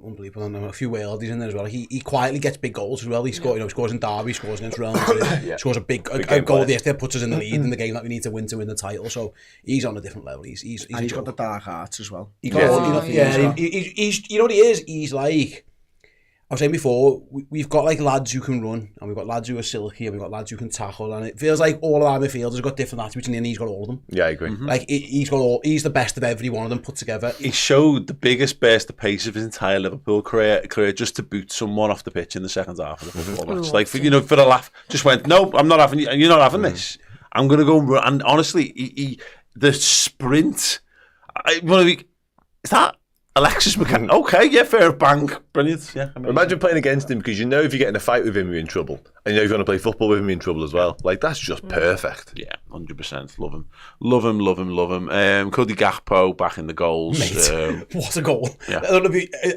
Unbelievable. And a few worldies in there as well. He quietly gets big goals as well. He scores, he scores in Derby, he scores against Real Madrid, scores a big goal yesterday, puts us in the lead in the game that we need to win the title. So he's on a different level. He's got the dark hearts as well. He's you know what he is? He's like, I was saying before, we've got like lads who can run, and we've got lads who are silky, and we've got lads who can tackle, and it feels like all of our midfielders have got different attributes, and he's got all of them. Yeah, I agree. Like he's the best of every one of them put together. He showed the biggest burst of pace of his entire Liverpool career just to boot someone off the pitch in the second half of the football match. Like for a laugh, just went, no, I'm not having you. You're not having this. I'm going to go and run. And honestly, the sprint. Is that Alexis McCann? Okay, yeah, fair, bang, brilliant. Yeah, imagine playing against him, because you know if you get in a fight with him, you're in trouble, and you know if you want to play football with him, you're in trouble as well. Like that's just perfect. Yeah, 100%. Love him. Cody Gakpo back in the goals. Mate, what a goal! Yeah. I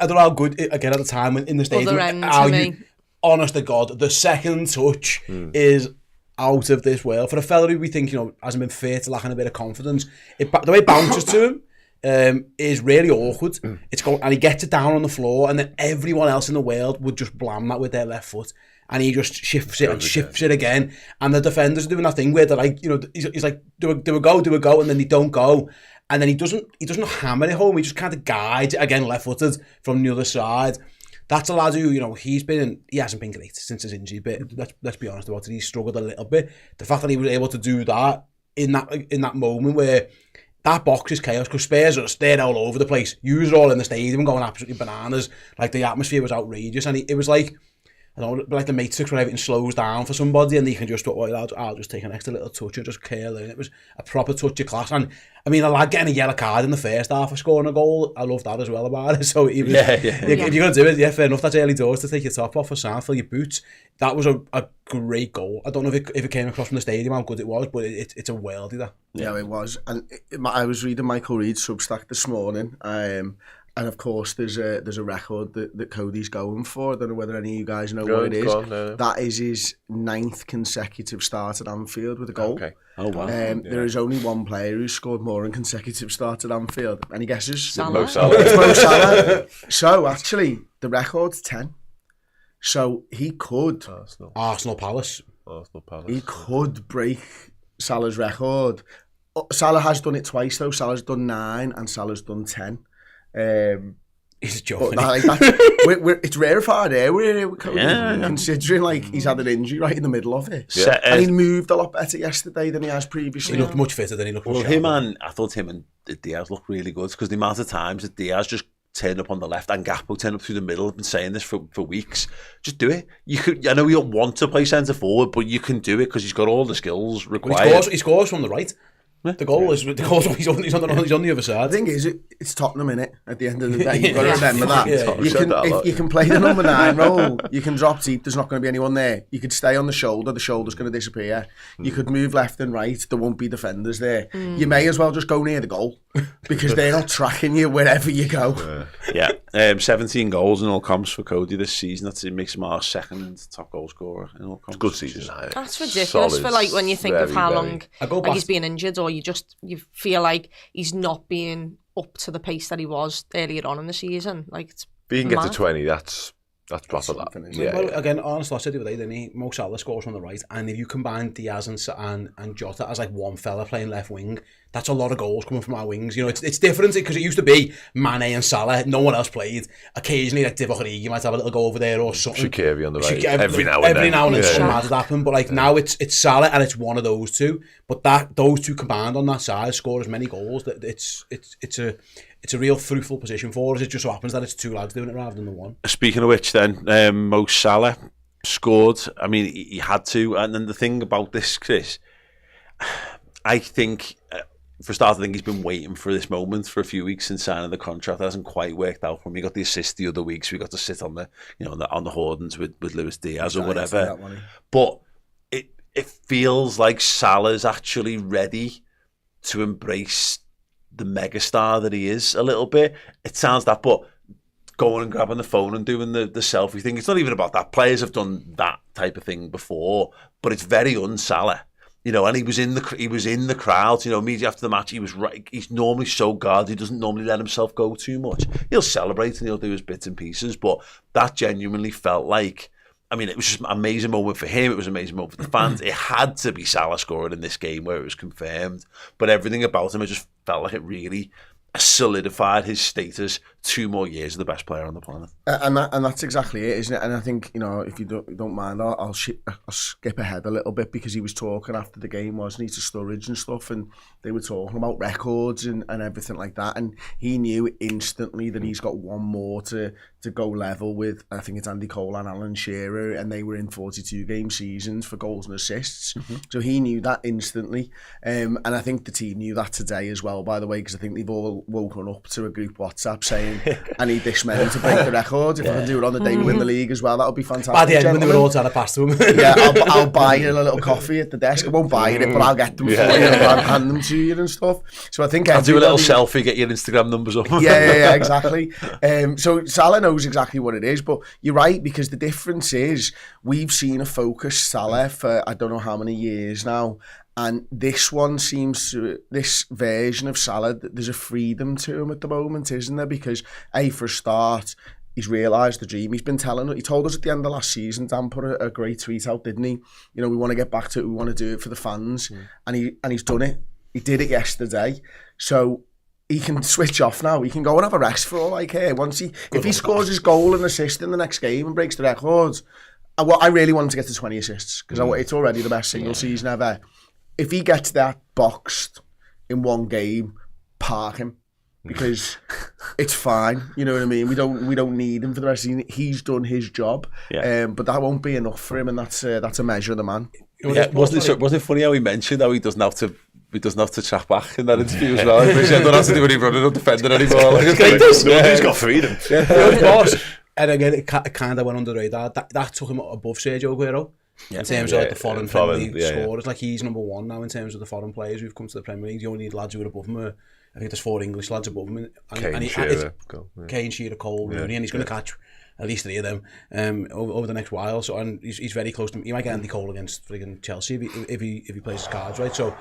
don't know how good again at the time in the stadium. Honest to God, the second touch is out of this world for a fella who we think hasn't been fit, lacking a bit of confidence. The way it bounces to him. Is really awkward. And he gets it down on the floor, and then everyone else in the world would just blam that with their left foot, and he just shifts it again. And the defenders are doing that thing where they're like, he's like, do a go, and then they don't go, and then he doesn't hammer it home. He just kind of guides it again, left footed from the other side. That's a lad who, he hasn't been great since his injury, but let's be honest about it, he's struggled a little bit. The fact that he was able to do that in that moment where that box is chaos, because Spurs are staying all over the place. You were all in the stadium going absolutely bananas. Like the atmosphere was outrageous, and it was like, I don't know, like the Matrix where everything slows down for somebody, and they can just I'll just take an extra little touch and just curl in. It was a proper touch of class, and I mean, a lad getting a yellow card in the first half for scoring a goal, I love that as well about it. So he was, if you're gonna do it, fair enough. That's early doors to take your top off for sound, fill your boots. That was a great goal. I don't know if it came across from the stadium how good it was, but it's a worldie that. Yeah, it was. And I was reading Michael Reed's Substack this morning, and of course there's a record that Cody's going for. I don't know whether any of you guys know what it is. No. That is his 9th consecutive start at Anfield with a goal. Okay. Oh wow. There is only one player who's scored more in consecutive starts at Anfield. Any guesses? Mo Salah. It's Mo Salah. So actually the record's 10. So he could Arsenal Palace. He could break Salah's record. Salah has done it twice though. Salah's done 9 and Salah's done 10. He's joking. It's rarefied air considering like he's had an injury right in the middle of it. Yeah. And he moved a lot better yesterday than he has previously. He looked much fitter than he looked. Well, I thought him and Diaz looked really good, because the amount of times that Diaz just turned up on the left and Gakpo turned up through the middle. I've been saying this for weeks. Just do it. I know you don't want to play centre forward, but you can do it because he's got all the skills required. He scores from the right. The goal is he's on the other side. The thing is, it's Tottenham in it. At the end of the day, you've got to remember that. If you can play the number 9 role, you can drop deep. There's not going to be anyone there. You could stay on the shoulder. The shoulder's going to disappear. You could move left and right. There won't be defenders there. You may as well just go near the goal, because they're not tracking you wherever you go. 17 goals in all comps for Cody this season. It makes him our second top goal scorer in all comps. Good season. That's ridiculous for like when you think of how long he's been injured, or you feel like he's not being up to the pace that he was earlier on in the season. Like, it's if you can get to 20, that's proper that. Well, again, honestly, I said the other day, didn't he? Mo Salah scores from the right, and if you combine Diaz and Jota as like one fella playing left wing, that's a lot of goals coming from our wings. It's different, because it used to be Mane and Salah, no one else played. Occasionally, like Divock Origi might have a little go over there or something. Shaqiri on the right, every now and then something mad has happened. But like now, it's Salah and it's one of those two. But those two combined on that side score as many goals. That it's a real fruitful position for us. It just so happens that it's 2 lads doing it rather than the one. Speaking of which, then Mo Salah scored. I mean, he had to. And then the thing about this, Chris, I think. For a start, I think he's been waiting for this moment for a few weeks since signing the contract. It hasn't quite worked out for him. He got the assist the other week, so we got to sit on the on the Hordens with Luis Diaz or whatever. But it feels like Salah's actually ready to embrace the megastar that he is a little bit. It sounds that, but going and grabbing the phone and doing the selfie thing. It's not even about that. Players have done that type of thing before, but it's very un-Salah. You know, and he was in the crowd. You know, immediately after the match, he was right. He's normally so guarded. He doesn't normally let himself go too much. He'll celebrate and he'll do his bits and pieces, but that genuinely felt like, I mean, it was just an amazing moment for him. It was an amazing moment for the fans. It had to be Salah scoring in this game where it was confirmed, but everything about him, it just felt like it really solidified his status 2 more years as the best player on the planet. And that's exactly it, isn't it? And I think, you know, if you don't mind, I'll skip ahead a little bit, because he was talking after the game, wasn't he, to Sturridge and stuff, and they were talking about records and everything like that, and he knew instantly that he's got one more to go level with, I think it's Andy Cole and Alan Shearer, and they were in 42 game seasons for goals and assists. So he knew that instantly, and I think the team knew that today as well, by the way, because I think they've all woken up to a group WhatsApp saying, I need this many to break the record. If I can do it on the day we win the league as well, that would be fantastic. By the end, when they were all trying to pass to him. Yeah, I'll buy you a little coffee at the desk. I won't buy you it, but I'll get them for you and I'll hand them to you and stuff. So I think I'll do a little selfie, get your Instagram numbers up. Yeah, exactly. So Salah knows exactly what it is, but you're right, because the difference is we've seen a focused Salah for I don't know how many years now. And this one seems to, this version of Salah, there's a freedom to him at the moment, isn't there? Because, for a start, he's realised the dream. He told us at the end of last season, Dan put a great tweet out, didn't he? You know, we want to get back to it, we want to do it for the fans. And he's done it. He did it yesterday. So he can switch off now. He can go and have a rest for all I care. If he scores his goal and assist in the next game and breaks the records, I really want him to get to 20 assists, because it's already the best single season ever. If he gets that boxed in one game, park him, because it's fine. You know what I mean? We don't need him for the rest of the season. He's done his job, but that won't be enough for him, and that's a measure of the man. Yeah, wasn't it funny how he mentioned how he doesn't have to track back in that interview as well? He don't have to do any running or defending anymore. Like, he's got freedom. Of course. And again, it kind of went under the radar. That took him above Sergio Aguero. In terms of like the foreign Premier League scorers, like he's number 1 now in terms of the foreign players who've come to the Premier League. You only need lads who are above him. I think there's 4 English lads above him. Kane, Shearer, Cole, Rooney, and he's going to catch at least 3 of them over the next while. So, and he's very close to him. He might get Andy Cole against friggin' Chelsea if he plays his cards right. So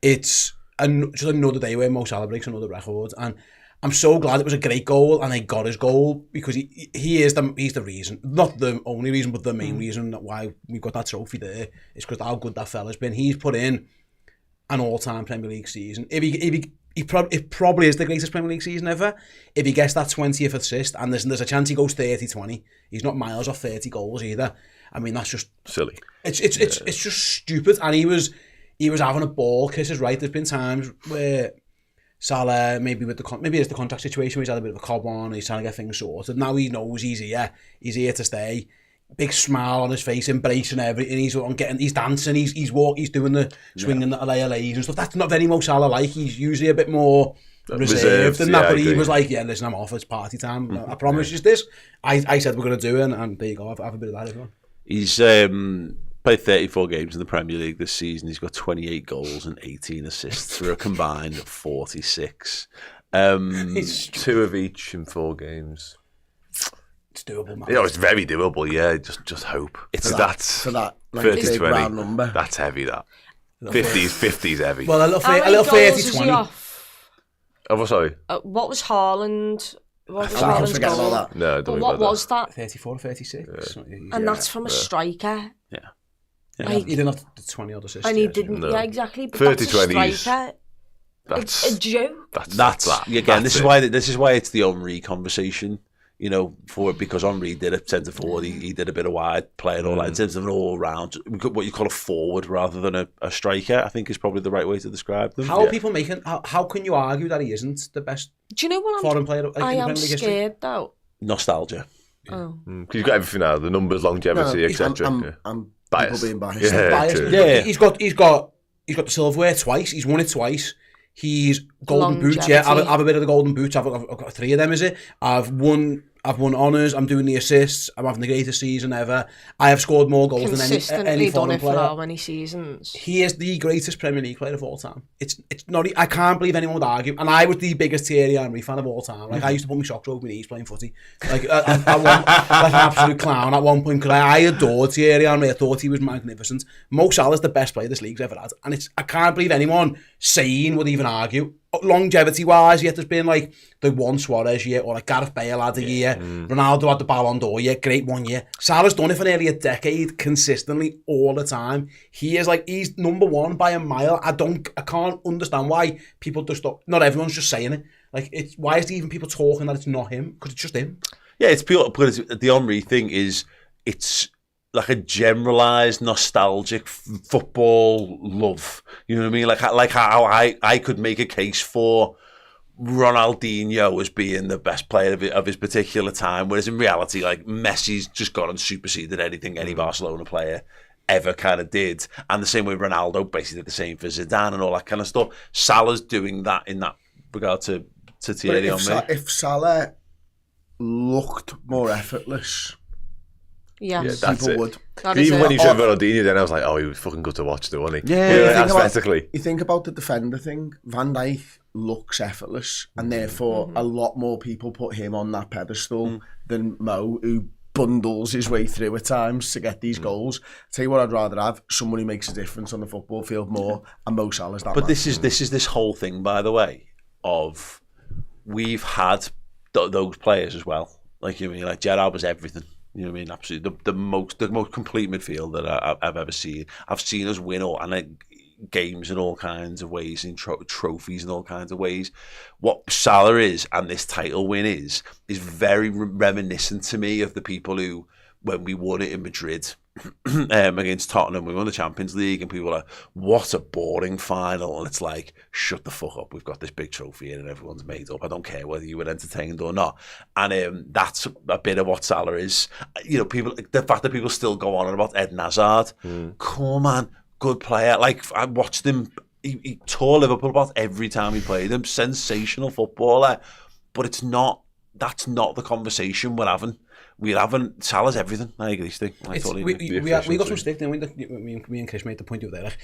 it's just another day where Mo Salah breaks another record, and I'm so glad it was a great goal and they got his goal, because he's the reason, not the only reason, but the main reason why we've got that trophy there is because how good that fella's been. He's put in an all-time Premier League season. It probably is the greatest Premier League season ever. If he gets that 20th assist, and there's a chance he goes 30-20, he's not miles off 30 goals either. I mean, that's just silly. It's just stupid. And he was having a ball kisses, right? There's been times where Salah, maybe it's the contract situation where he's had a bit of a cob on, he's trying to get things sorted. Now he knows he's here to stay. Big smile on his face, embracing everything. He's dancing, he's doing the swinging the LAs and stuff. That's not very Mo Salah like. He's usually a bit more reserved than that. But he was like, yeah, listen, I'm off, it's party time. I promise you this. I said we're going to do it, and there you go. Have a bit of that, everyone. He's played 34 games in the Premier League this season. He's got 28 goals and 18 assists for a combined 46. 2 of each in 4 games. It's doable, man. It's very doable. Yeah, just hope. It's for that like 30-20 number. That's heavy. That 50's heavy. Well, a little 30-20. Oh, sorry. What was Haaland? What was I Haaland's forget goal? about that. No, don't What was that? 34 or 36. And that's from a striker. Yeah. Like, he didn't have the 20 odd assists. And he didn't. No. Yeah, exactly. But 30-20 that's a striker. That's It's a joke. That's that. Again, this is why it's the Henry conversation. You know, because Henry did a centre forward, he did a bit of wide playing all that in terms of an all round, what you call a forward rather than a striker. I think is probably the right way to describe them. How are people making? How can you argue that he isn't the best? Do you know what foreign player? I am scared though. Nostalgia. Oh. Because you've got everything now, the numbers, longevity, etc. I'm biased. People being biased. Yeah, He's got the silverware twice. He's won it twice. He's golden boots. Yeah, I've a bit of the golden boots. I've got 3 of them. Is it? I've won I've won honours, I'm doing the assists, I'm having the greatest season ever. I have scored more goals than any foreign player. Consistently done it for how many seasons? He is the greatest Premier League player of all time. It's not. I can't believe anyone would argue. And I was the biggest Thierry Henry fan of all time. Like I used to put my socks over my knees playing footy. Like like an absolute clown at one point. Because I adored Thierry Henry. I thought he was magnificent. Mo Salah's the best player this league's ever had. And I can't believe anyone sane would even argue. Longevity wise, yet there's been like the one Suarez year, or like Gareth Bale had a year, Ronaldo had the Ballon d'Or year, great 1 year. Salah's done it for nearly a decade, consistently, all the time. He's number one by a mile. I can't understand why people just not everyone's just saying it. Like, why is there even people talking that it's not him? Because it's just him. Yeah, it's pure. But the Henry thing is, it's like a generalised nostalgic football love. You know what I mean? Like how I could make a case for Ronaldinho as being the best player of his particular time, whereas in reality, like, Messi's just gone and superseded anything any Barcelona player ever kind of did. And the same way Ronaldo basically did the same for Zidane and all that kind of stuff. Salah's doing that in that regard to Thierry Henry. If Salah looked more effortless, Yes. Yeah, that's people it. would. Even when you said Ronaldinho, then I was like, oh, he was fucking good to watch, though, wasn't he? Yeah, aesthetically. You think about the defender thing. Van Dijk looks effortless, and therefore a lot more people put him on that pedestal than Mo, who bundles his way through at times to get these goals. Tell you what, I'd rather have someone who makes a difference on the football field more, and Mo Salah's that. But man. this is this whole thing, by the way, of we've had those players as well. Like, you know, like Gerrard was everything. You know what I mean? Absolutely, the most complete midfield that I've ever seen. I've seen us win games in all kinds of ways, in trophies in all kinds of ways. What Salah is, and this title win is very reminiscent to me of the people who, when we won it in Madrid against Tottenham, we won the Champions League, and people were like, what a boring final. And it's like, shut the fuck up, we've got this big trophy here and everyone's made up. I don't care whether you were entertained or not. And that's a bit of what Salah is. You know, the fact that people still go on about Eden Hazard, cool man, good player. Like, I watched him, he tore Liverpool about every time he played him. Sensational footballer. But that's not the conversation we're having. We're having Salah's everything. I agree, Steve. We got some stick, didn't we? Me and Chris made the point out there. Like,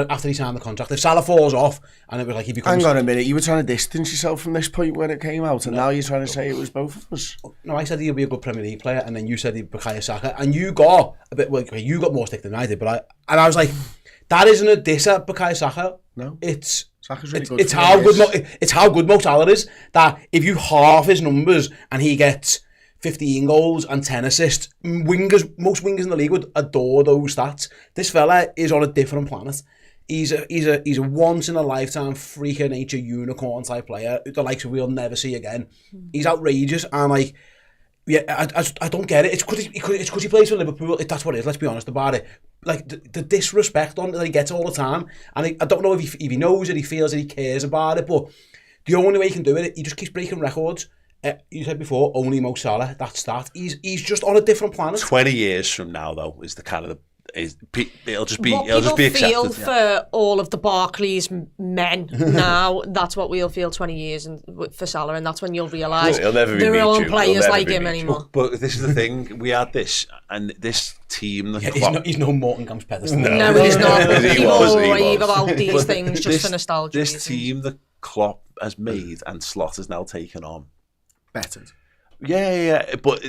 after he signed the contract, if Salah falls off, and it was like he becomes... Hang on a minute, you were trying to distance yourself from this point when it came out, and now you're trying to say it was both of us. No, I said he'll be a good Premier League player, and then you said he'd be Bukayo Saka, and you got a bit... Well, you got more stick than I did, but I was like, that isn't a diss at Bukayo Saka. No. It's really good. It's how good Mo Salah is, that if you halve his numbers and he gets 15 goals and 10 assists, most wingers in the league would adore those stats. This fella is on a different planet. He's a once in a lifetime freak of nature unicorn type player, the likes of we'll never see again. He's outrageous, and like, yeah, I don't get it. It's because he plays for Liverpool. That's what it is. Let's be honest about it. Like the disrespect on that he gets all the time, and I don't know if he knows it, he feels it, he cares about it. But the only way he can do it, he just keeps breaking records. You said before, only Mo Salah. That's that. He's just on a different planet. 20 years from now, though, is the kind of it'll just be accepted. Feel for all of the Barclays men now. That's what we'll feel 20 years for Salah, and that's when you'll realise there aren't players like him anymore. But this is the thing: we had this, and this team. He's no Mortongam's pedestal. No, he's not. People rave about these things just for nostalgia. This team that Klopp has made and Slot has now taken on. Bettered. Yeah, but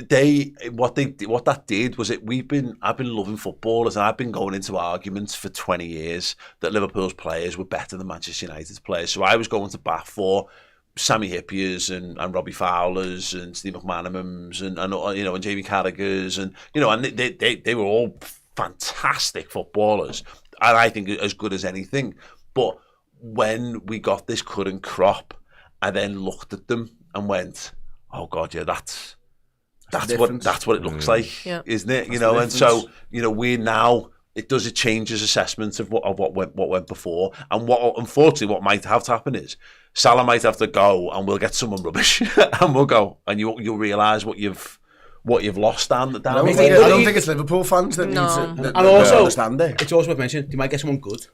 what that did was I've been loving footballers, and I've been going into arguments for 20 years that Liverpool's players were better than Manchester United's players. So I was going to bat for Sammy Hippiers and Robbie Fowlers and Steve McManamans and and Jamie Carragher's and they were all fantastic footballers, and I think as good as anything. But when we got this current crop, I then looked at them and went, oh God, yeah, that's what it looks like, isn't it? And so we're now it changes assessments of what went before, and unfortunately what might have to happen is Salah might have to go, and we'll get someone rubbish, and we'll go, and you'll realise what you've lost down. I don't think it's Liverpool fans that need to understand it. It's also worth mentioning, you might get someone good.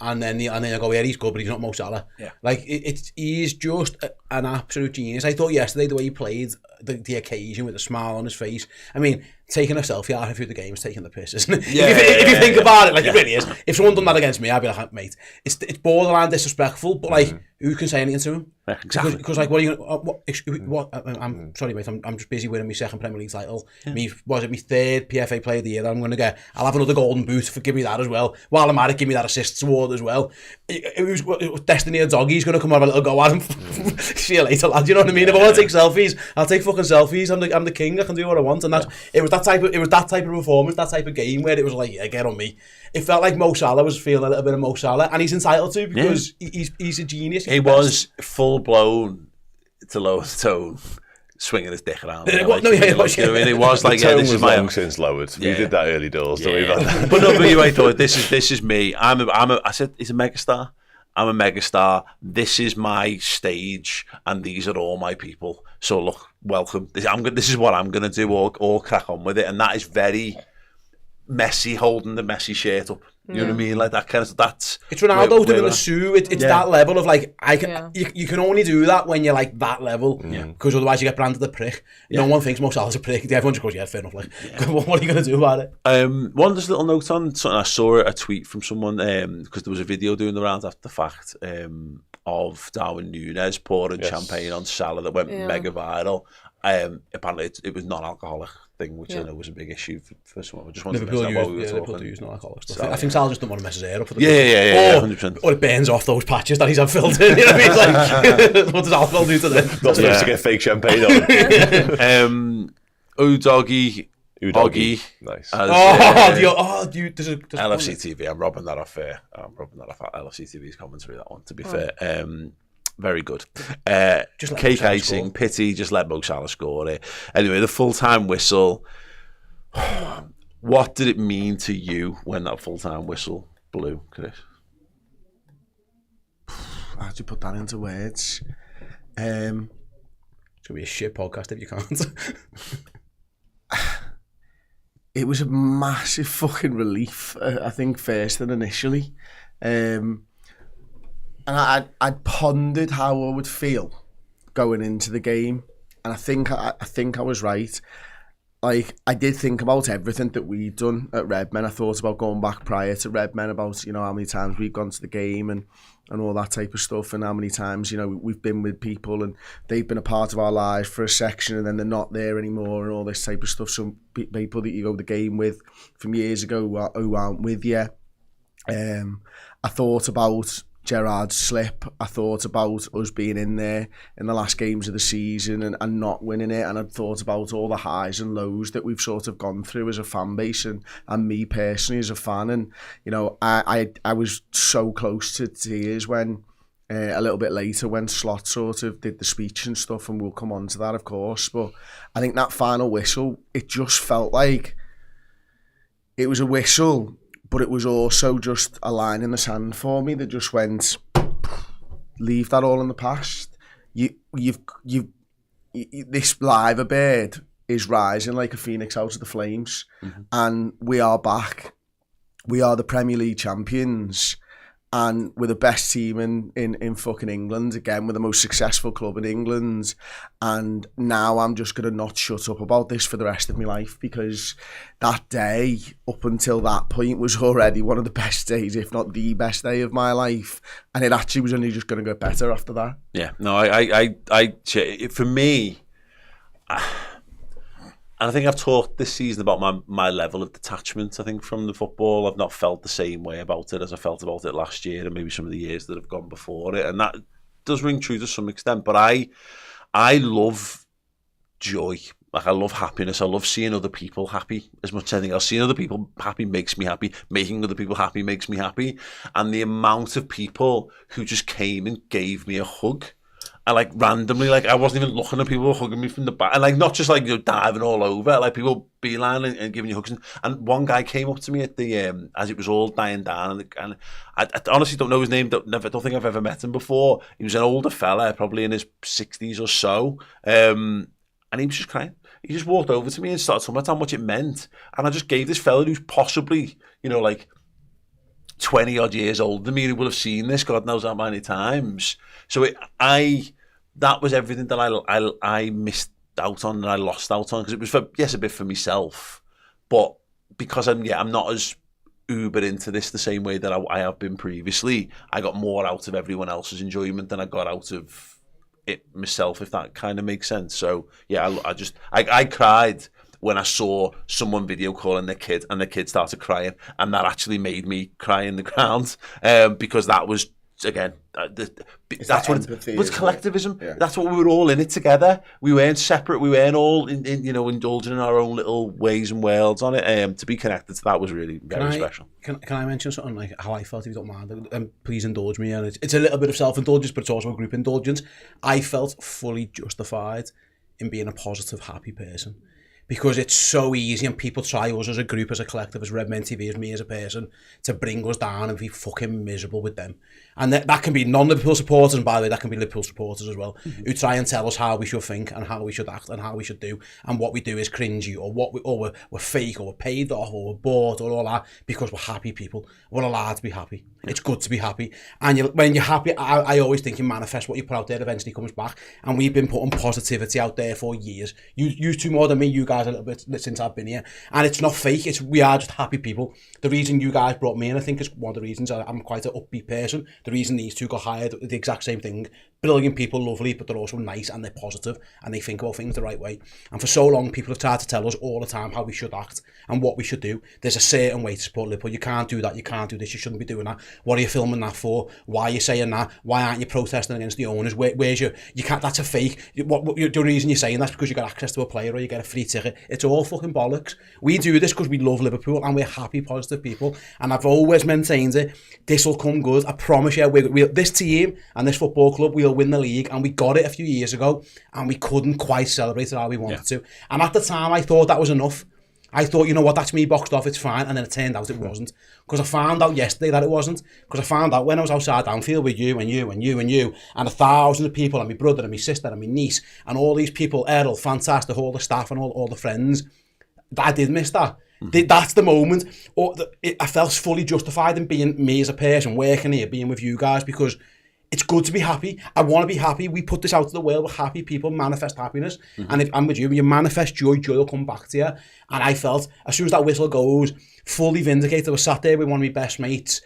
and then I go, yeah, he's good, but he's not Mo Salah. Yeah. Like, he's just an absolute genius. I thought yesterday, the way he played the occasion with a smile on his face. I mean, taking a selfie halfway through the game is taking the piss, isn't it? If you think about it, like, it really is. If someone done that against me, I'd be like, mate, it's borderline disrespectful, but, like, who can say anything to him? Exactly. Because like, what are you what? I'm sorry, mate. I'm just busy winning my second Premier League title. My third PFA Player of the Year that I'm going to get. I'll have another golden boot for give me that as well. While I'm at it, give me that assists award as well. It was Destiny or Doggy's going to come have a little go at him. See you later, lad. You know what I mean? If I want to take selfies, I'll take fucking selfies. I'm the king. I can do what I want. And it was that type of performance, that type of game where it was like, yeah, get on me. It felt like Mo Salah was feeling a little bit of Mo Salah, and he's entitled to because he's a genius. He was full blown to lower the tone, swinging his dick around. You know what I mean? It was like, this is long since lowered. We did that early doors. Don't worry about that. But you ain't thought this is me. I said he's a megastar. I'm a megastar. This is my stage, and these are all my people. So look, welcome. This is what I'm going to do. All crack on with it, and that is very Messi holding the Messi shirt up. You know what I mean? Like that kind of stuff. It's Ronaldo doing the Sue. It's that level of like, you can only do that when you're like that level. Because otherwise you get branded a prick. No one thinks Mo Salah's a prick. Everyone just goes, yeah, fair enough. Like, what are you going to do about it? One just little note on something. I saw a tweet from someone because there was a video doing the rounds after the fact of Darwin Núñez pouring champagne on Salah that went mega viral. Apparently it was non-alcoholic thing, which I know was a big issue for someone. I just wanted Liverpool to know what we were talking. Liverpool use non-alcoholic stuff. I think Salah just don't want to mess his hair up for the 100%. Or it burns off those patches that he's had filled in. You know what I mean? Like, what does alcohol do to them? Not supposed to get fake champagne on. Udoggy. Nice. Dude, there's LFC TV. I'm robbing that off LFC TV's commentary, that one, to be fair. Very good. Cake icing, pity, just let Mo Salah score it. Anyway, the full-time whistle. What did it mean to you when that full-time whistle blew, Chris? How do you put that into words? It's going to be a shit podcast if you can't. It was a massive fucking relief, I think, first and initially. And I'd pondered how I would feel going into the game, and I think I was right. Like, I did think about everything that we'd done at Redmen. I thought about going back prior to Redmen, about, you know, how many times we've gone to the game and all that type of stuff, and how many times, you know, we've been with people and they've been a part of our lives for a section and then they're not there anymore and all this type of stuff. Some people that you go to the game with from years ago who aren't with you. I thought about Gerrard's slip. I thought about us being in there in the last games of the season and not winning it, and I'd thought about all the highs and lows that we've sort of gone through as a fan base and me personally as a fan. And, you know, I was so close to tears when a little bit later when Slot sort of did the speech and stuff, and we'll come on to that, of course. But I think that final whistle, it just felt like it was a whistle, but it was also just a line in the sand for me that just went, leave that all in the past. You've this liver bird is rising like a phoenix out of the flames, and we are back. We are the Premier League champions, and we're the best team in fucking England. Again, we're the most successful club in England, and now I'm just going to not shut up about this for the rest of my life, because that day, up until that point, was already one of the best days, if not the best day of my life, and it actually was only just going to get better after that. Yeah, no, I for me, and I think I've talked this season about my level of detachment, I think, from the football. I've not felt the same way about it as I felt about it last year and maybe some of the years that have gone before it. And that does ring true to some extent. But I love joy. Like, I love happiness. I love seeing other people happy as much as anything else. Seeing other people happy makes me happy. Making other people happy makes me happy. And the amount of people who just came and gave me a hug, and like randomly, like I wasn't even looking at people hugging me from the back, and like not just like, you know, diving all over, like people beeline and giving you hugs. And one guy came up to me at the as it was all dying down, and I honestly don't know his name. Don't think I've ever met him before. He was an older fella, probably in his 60s or so, and he was just crying. He just walked over to me and started talking about how much it meant, and I just gave this fella who's possibly, you know, like 20 odd years older than me who will have seen this God knows how many times. So that was everything that I missed out on and I lost out on, because it was a bit for myself, but because I'm not as uber into this the same way that I have been previously, I got more out of everyone else's enjoyment than I got out of it myself, if that kind of makes sense. So yeah, I cried when I saw someone video calling their kid and the kid started crying, and that actually made me cry in the ground, because that was, again, that's what it was, collectivism. Yeah. That's what we were all in it together. We weren't separate. We weren't all indulging in our own little ways and worlds on it. To be connected to that was really very special. Can I mention something like how I felt, if you don't mind? Please indulge me. And it's a little bit of self-indulgence, but it's also a group indulgence. I felt fully justified in being a positive, happy person. Because it's so easy, and people try us as a group, as a collective, as Redmen TV, as me as a person, to bring us down and be fucking miserable with them. And that can be non-Liverpool supporters, and by the way, that can be Liverpool supporters as well, who try and tell us how we should think and how we should act and how we should do, and what we do is cringy, or we're fake, or we're paid off, or we're bought, or all that, because we're happy people. We're allowed to be happy. It's good to be happy. And when you're happy, I always think you manifest what you put out there eventually comes back. And we've been putting positivity out there for years. You two more than me, you guys a little bit since I've been here. And it's not fake. We are just happy people. The reason you guys brought me in, I think, is one of the reasons I'm quite an upbeat person. The reason these two got hired, the exact same thing. Brilliant people, lovely, but they're also nice and they're positive and they think about things the right way. And for so long, people have tried to tell us all the time how we should act and what we should do. There's a certain way to support Liverpool. You can't do that. You can't do this. You shouldn't be doing that. What are you filming that for? Why are you saying that? Why aren't you protesting against the owners? Where's you can't, that's a fake. The reason you're saying that's because you got access to a player or you get a free ticket. It's all fucking bollocks. We do this because we love Liverpool and we're happy, positive people. And I've always maintained it. This will come good. I promise you. This team and this football club, we'll win the league, and we got it a few years ago and we couldn't quite celebrate it how we wanted to. And at the time I thought that was enough. I thought, you know what, that's me boxed off, it's fine. And then it turned out it wasn't. Because I found out yesterday that it wasn't. Because I found out when I was outside Anfield with you and you and you and you and 1,000 people and my brother and my sister and my niece and all these people, Errol, fantastic, all the staff and all the friends, I did miss that. That's the moment. I felt fully justified in being me as a person, working here, being with you guys, because it's good to be happy. I want to be happy. We put this out to the world. We're happy people, manifest happiness. And if I'm with you, when you manifest joy, joy will come back to you. And I felt, as soon as that whistle goes, fully vindicated. I was sat there with one of my best mates,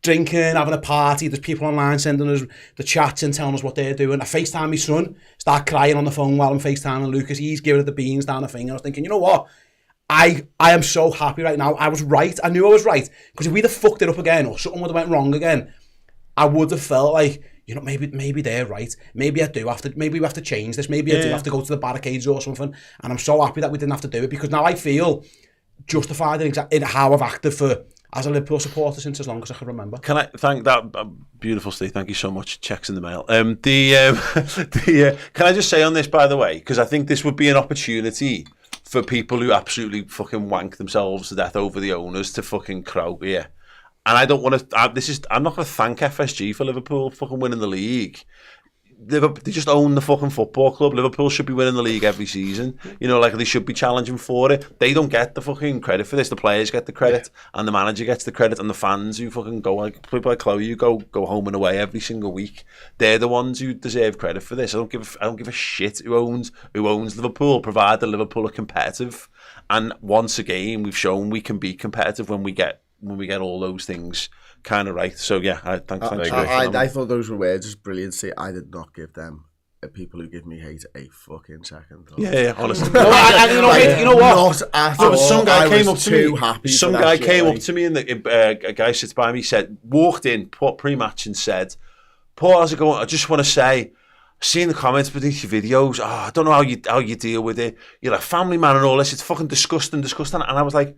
drinking, having a party. There's people online sending us the chats and telling us what they're doing. I FaceTime my son, start crying on the phone while I'm FaceTiming Lucas. He's giving it the beans down the thing. And I was thinking, you know what? I am so happy right now. I was right. I knew I was right. Because if we'd have fucked it up again or something would have went wrong again, I would have felt like, you know, maybe they're right. Maybe maybe we have to change this. Maybe I do have to go to the barricades or something. And I'm so happy that we didn't have to do it, because now I feel justified in how I've acted as a Liverpool supporter since as long as I can remember. Can I thank that beautiful Steve? Thank you so much. Checks in the mail. Can I just say on this, by the way, because I think this would be an opportunity for people who absolutely fucking wank themselves to death over the owners to fucking crow here. And I don't want to. I'm not going to thank FSG for Liverpool fucking winning the league. They just own the fucking football club. Liverpool should be winning the league every season. You know, like they should be challenging for it. They don't get the fucking credit for this. The players get the credit, and the manager gets the credit, and the fans who fucking go, like people like Chloe, you go home and away every single week. They're the ones who deserve credit for this. I don't give a shit who owns Liverpool, provided Liverpool are competitive. And once again, we've shown we can be competitive when we get all those things kind of right. So yeah, thanks. I thought those were words just brilliant. See, I did not give them people who give me hate a fucking second. Yeah, honestly. You know what? Not at all. Some guy came up to me. Happy some guy came up to me, and a guy sits by me. Walked in pre-match and said, "Paul, how's it going? I just want to say, seeing the comments beneath your videos. I don't know how you deal with it. You're a family man and all this. It's fucking disgusting." And I was like,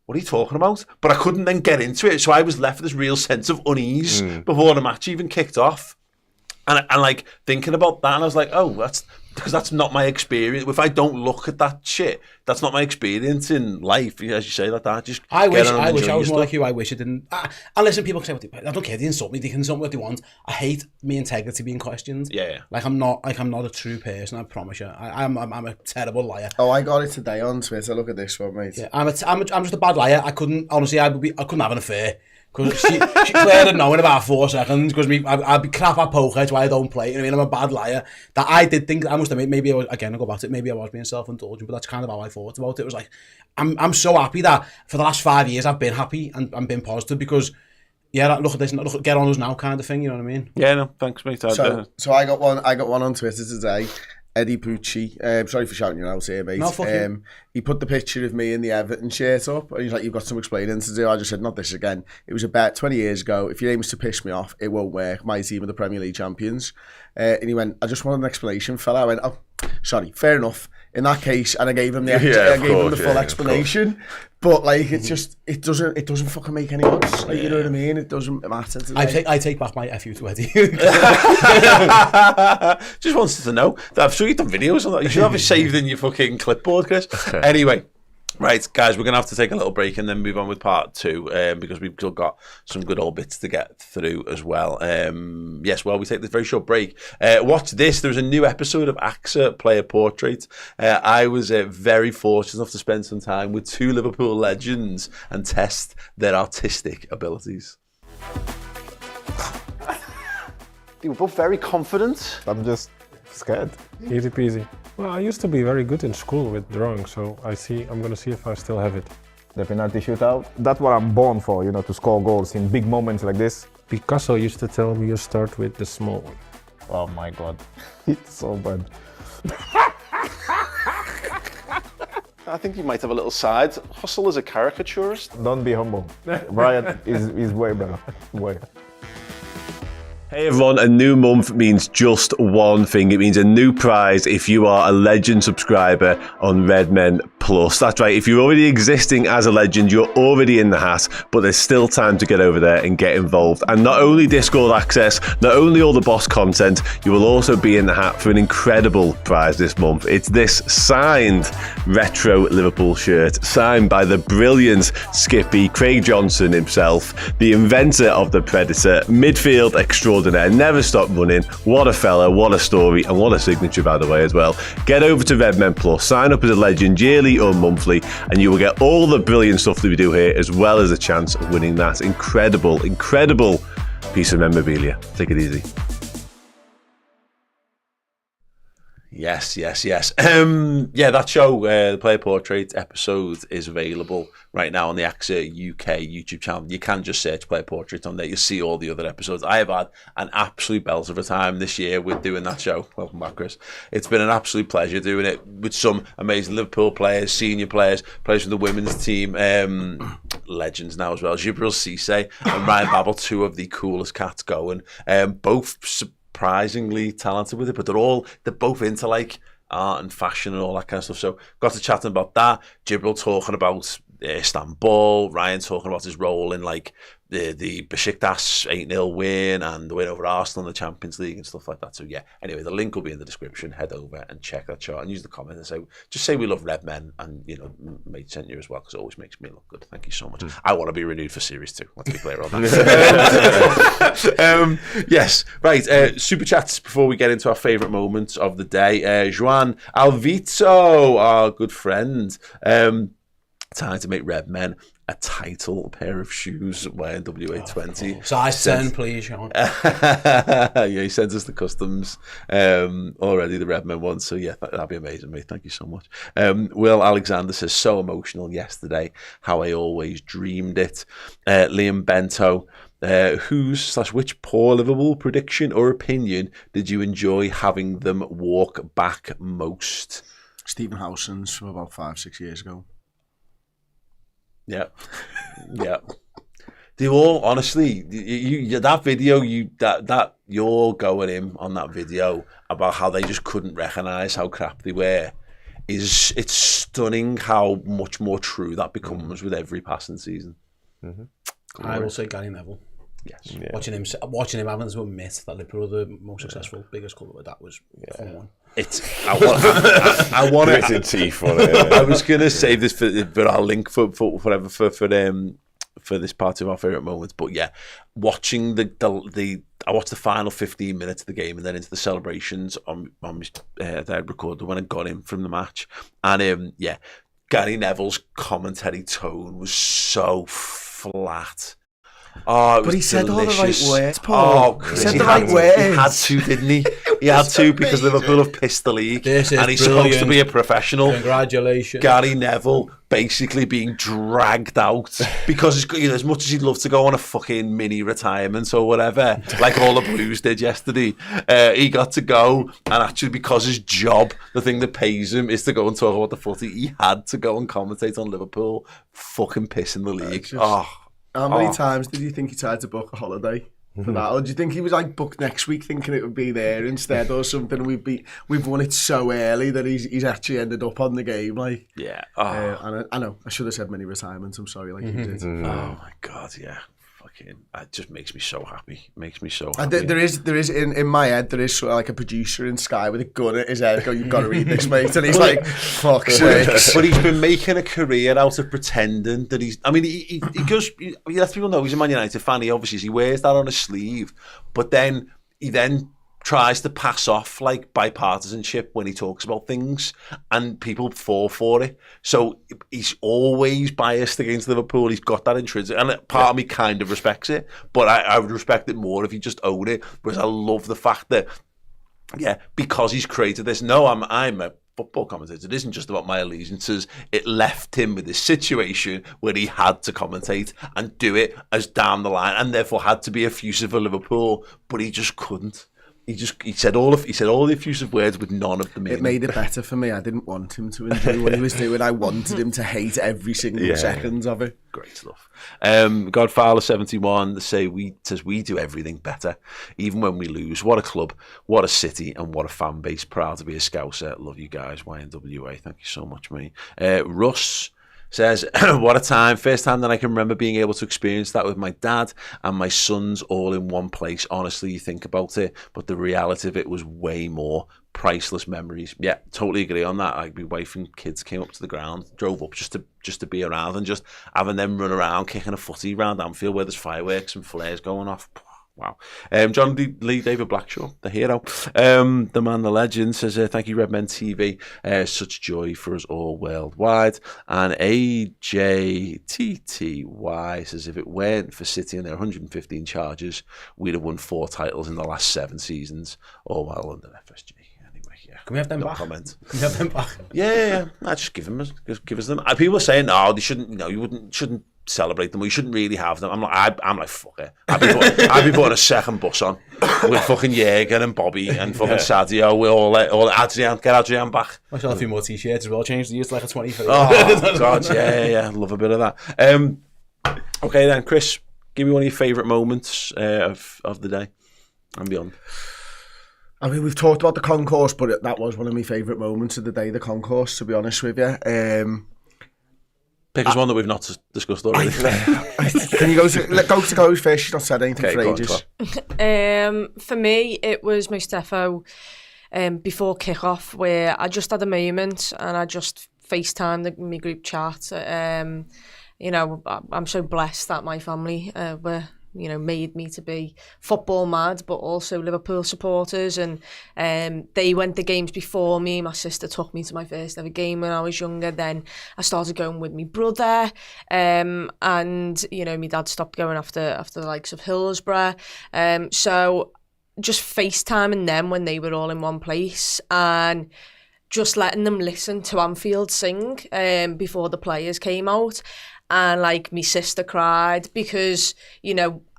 what are you talking about? But I couldn't then get into it, so I was left with this real sense of unease before the match even kicked off. And like thinking about that, and I was like, oh, that's because that's not my experience. If I don't look at that shit, that's not my experience in life. As you say, like that. Just I wish I was more like you. I wish it didn't. And listen, people can say, I don't care. They insult me. They can insult me what they want. I hate my integrity being questioned. Yeah. Like I'm not a true person. I promise you. I'm a terrible liar. Oh, I got it today on Twitter. Look at this one, mate. Yeah, I'm just a bad liar. I couldn't have an affair. Because she Claire had known in about 4 seconds, because I'd be crap at poker, that's why I don't play. I mean, I'm a bad liar. That I did think, I must admit, maybe I was, again, I go back to it, maybe I was being self-indulgent, but that's kind of how I thought about it. It was like, I'm so happy that for the last 5 years I've been happy and been positive, because, yeah, look at this, look, get on us now kind of thing, you know what I mean? Yeah, no, thanks, mate. So I got one on Twitter today. Eddie Pucci, sorry for shouting you out here, mate. No, fuck you. He put the picture of me in the Everton shirt up, and he's like, "You've got some explaining to do." I just said, "Not this again." It was a bet 20 years ago. If your aim is to piss me off, it won't work. My team are the Premier League champions. And he went, "I just wanted an explanation, fella." I went, "Oh, sorry, fair enough." In that case, and I gave him the full explanation. But like, it doesn't fucking make any odds. Like, you know what I mean? It doesn't matter. I take back my FU to Eddie. Just wanted to know. I'm sure you've done videos on that. You should have it saved in your fucking clipboard, Chris. Anyway. Right, guys, we're going to have to take a little break and then move on with part 2 because we've still got some good old bits to get through as well. Yes, well, we take this very short break. Watch this. There's a new episode of AXA Player Portrait. I was very fortunate enough to spend some time with 2 Liverpool legends and test their artistic abilities. They were both very confident. I'm just scared. Easy peasy. Well, I used to be very good in school with drawing, so I'm going to see if I still have it. The penalty shootout, that's what I'm born for, you know, to score goals in big moments like this. Picasso used to tell me you start with the small one. Oh my God, it's so bad. I think you might have a little side hustle as a caricaturist. Don't be humble. Brian is way better, way. Hey everyone, a new month means just one thing. It means a new prize if you are a Legend subscriber on Redmen Plus. That's right, if you're already existing as a Legend, you're already in the hat, but there's still time to get over there and get involved. And not only Discord access, not only all the boss content, you will also be in the hat for an incredible prize this month. It's this signed retro Liverpool shirt, signed by the brilliant Skippy, Craig Johnson himself, the inventor of the Predator, midfield extraordinaire, never stop running. What a fella, what a story, and what a signature, by the way, as well. Get over to Redmen Plus, sign up as a Legend yearly or monthly, and you will get all the brilliant stuff that we do here, as well as a chance of winning that incredible piece of memorabilia. Take it easy. Yes. Yeah, that show, the Player Portrait episode, is available right now on the AXA UK YouTube channel. You can just search Player Portrait on there. You'll see all the other episodes. I have had an absolute belt of a time this year with doing that show. Welcome back, Chris. It's been an absolute pleasure doing it with some amazing Liverpool players, senior players from the women's team, legends now as well. Jibril Cisse and Ryan Babel, 2 of the coolest cats going. Both surprisingly talented with it, but they're both into like art and fashion and all that kind of stuff. So got to chatting about that. Jibril talking about Istanbul, Ryan talking about his role in like the Besiktas 8-0 win and the win over Arsenal in the Champions League and stuff like that. So yeah, anyway, the link will be in the description. Head over and check that chart and use the comment and say we love Redmen, and you know, mate sent you as well, because it always makes me look good. Thank you so much. I want to be renewed for series 2. Let's be clear on that. Yes, right. Super chats before we get into our favourite moments of the day. Juan Alvito, our good friend. Time to make Redmen a title pair of shoes wearing WA20. Size 10, please, Sean. Yeah, he sends us the customs already, the Redmen ones. So yeah, that'd be amazing, mate. Thank you so much. Will Alexander says, so emotional yesterday, how I always dreamed it. Liam Bento, which poor Liverpool prediction or opinion did you enjoy having them walk back most? Stephen Howson's from about 5-6 years ago. Yeah. They all, honestly, you that video, that you're going in on that video about how they just couldn't recognise how crap they were. It's stunning how much more true that becomes with every passing season. Mm-hmm. I will say Gary Neville. Yes. Yeah. Watching him having to admit that Liverpool are the most successful, biggest club, that was a fun one. I want gritted teeth on it. I was gonna save this for our link for this part of our favourite moments, but yeah, watching I watched the final 15 minutes of the game and then into the celebrations on that I recorded when I got in from the match, and Gary Neville's commentary tone was so flat. Oh, it was But he said delicious. all the right words, Paul. Oh, he said he the right had, words. He had to, didn't he? He had to because Liverpool have pissed the league. This is and he's brilliant. supposed to be a professional. Congratulations. Gary Neville basically being dragged out because as much as he'd love to go on a fucking mini retirement or whatever, like all the Blues did yesterday, he got to go, and actually because his job, the thing that pays him is to go and talk about the footy, he had to go and commentate on Liverpool fucking pissing the league. How many times did you think he tried to book a holiday for that? Or do you think he was like booked next week thinking it would be there instead or something? We've won it so early that he's actually ended up on the game. Like, yeah. And I know I should have said many retirements. I'm sorry, like you did. Oh my God, yeah. It just makes me so happy. Makes me so happy. There is in my head, there is sort of like a producer in Sky with a gun at his head going, you've got to read this, mate. And he's like, fuck's sake. But he's been making a career out of pretending that he's... I mean, he goes... He lets people know he's a Man United fan. He wears that on his sleeve. But then he tries to pass off like bipartisanship when he talks about things, and people fall for it. So he's always biased against Liverpool. He's got that intrinsic, and part of me kind of respects it, but I would respect it more if he just owned it. Whereas I love the fact that, because he's created this. No, I'm a football commentator. It isn't just about my allegiances. It left him with this situation where he had to commentate and do it as down the line, and therefore had to be effusive for Liverpool, but he just couldn't. He said all the effusive words with none of the meaning. It made it better for me. I didn't want him to enjoy what he was doing. I wanted him to hate every single second of it. Great stuff. Godfather 71 says we do everything better, even when we lose. What a club, what a city, and what a fan base. Proud to be a Scouser. Love you guys, YNWA. Thank you so much, mate. Russ says, what a time. First time that I can remember being able to experience that with my dad and my sons all in one place. Honestly, you think about it, but the reality of it was way more. Priceless memories. Yeah, totally agree on that. Like, my wife and kids came up to the ground, drove up just to be around, and just having them run around, kicking a footy around Anfield where there's fireworks and flares going off. Wow. John Lee David Blackshaw, the hero, the man, the legend, says, thank you, Redmen TV. Such joy for us all worldwide. And AJTTY says, if it weren't for City and their 115 charges, we'd have won 4 titles in the last 7 seasons. All while under FSG. Can we have them back? Comment. Can we have them back? Yeah. I just give us them. People are saying, no, they shouldn't. You shouldn't celebrate them. Or you shouldn't really have them. I'm like, fuck it. I'd be putting a second bus on with fucking Jäger and Bobby and fucking Sadio. With all Adrian. Get Adrian back. I shall have a few more t-shirts as well. Change the use to like a 23. Oh God, yeah. Love a bit of that. Okay then, Chris, give me one of your favourite moments of the day and beyond. I mean, we've talked about the concourse, but that was one of my favourite moments of the day, the concourse, to be honest with you. Pick us one that we've not discussed already. Can you go to Chloe first? She's not said anything for ages. For me, it was most defo before kick-off, where I just had a moment and I just FaceTimed my group chat. I'm so blessed that my family were made me to be football mad, but also Liverpool supporters. And they went to games before me. My sister took me to my first ever game when I was younger. Then I started going with my brother. And, my dad stopped going after the likes of Hillsborough. So just FaceTiming them when they were all in one place and just letting them listen to Anfield sing before the players came out. And like, my sister cried because,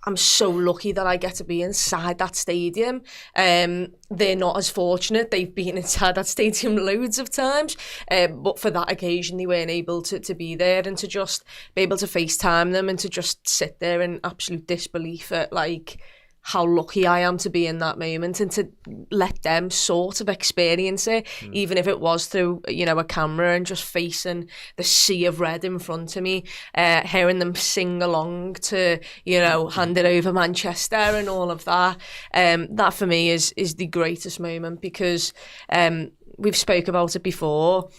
I'm so lucky that I get to be inside that stadium. They're not as fortunate. They've been inside that stadium loads of times. But for that occasion, they weren't able to be there, and to just be able to FaceTime them and to just sit there in absolute disbelief at like how lucky I am to be in that moment, and to let them sort of experience it, even if it was through, a camera, and just facing the sea of red in front of me, hearing them sing along to, Hand It Over Manchester and all of that. That for me is the greatest moment, because we've spoke about it before.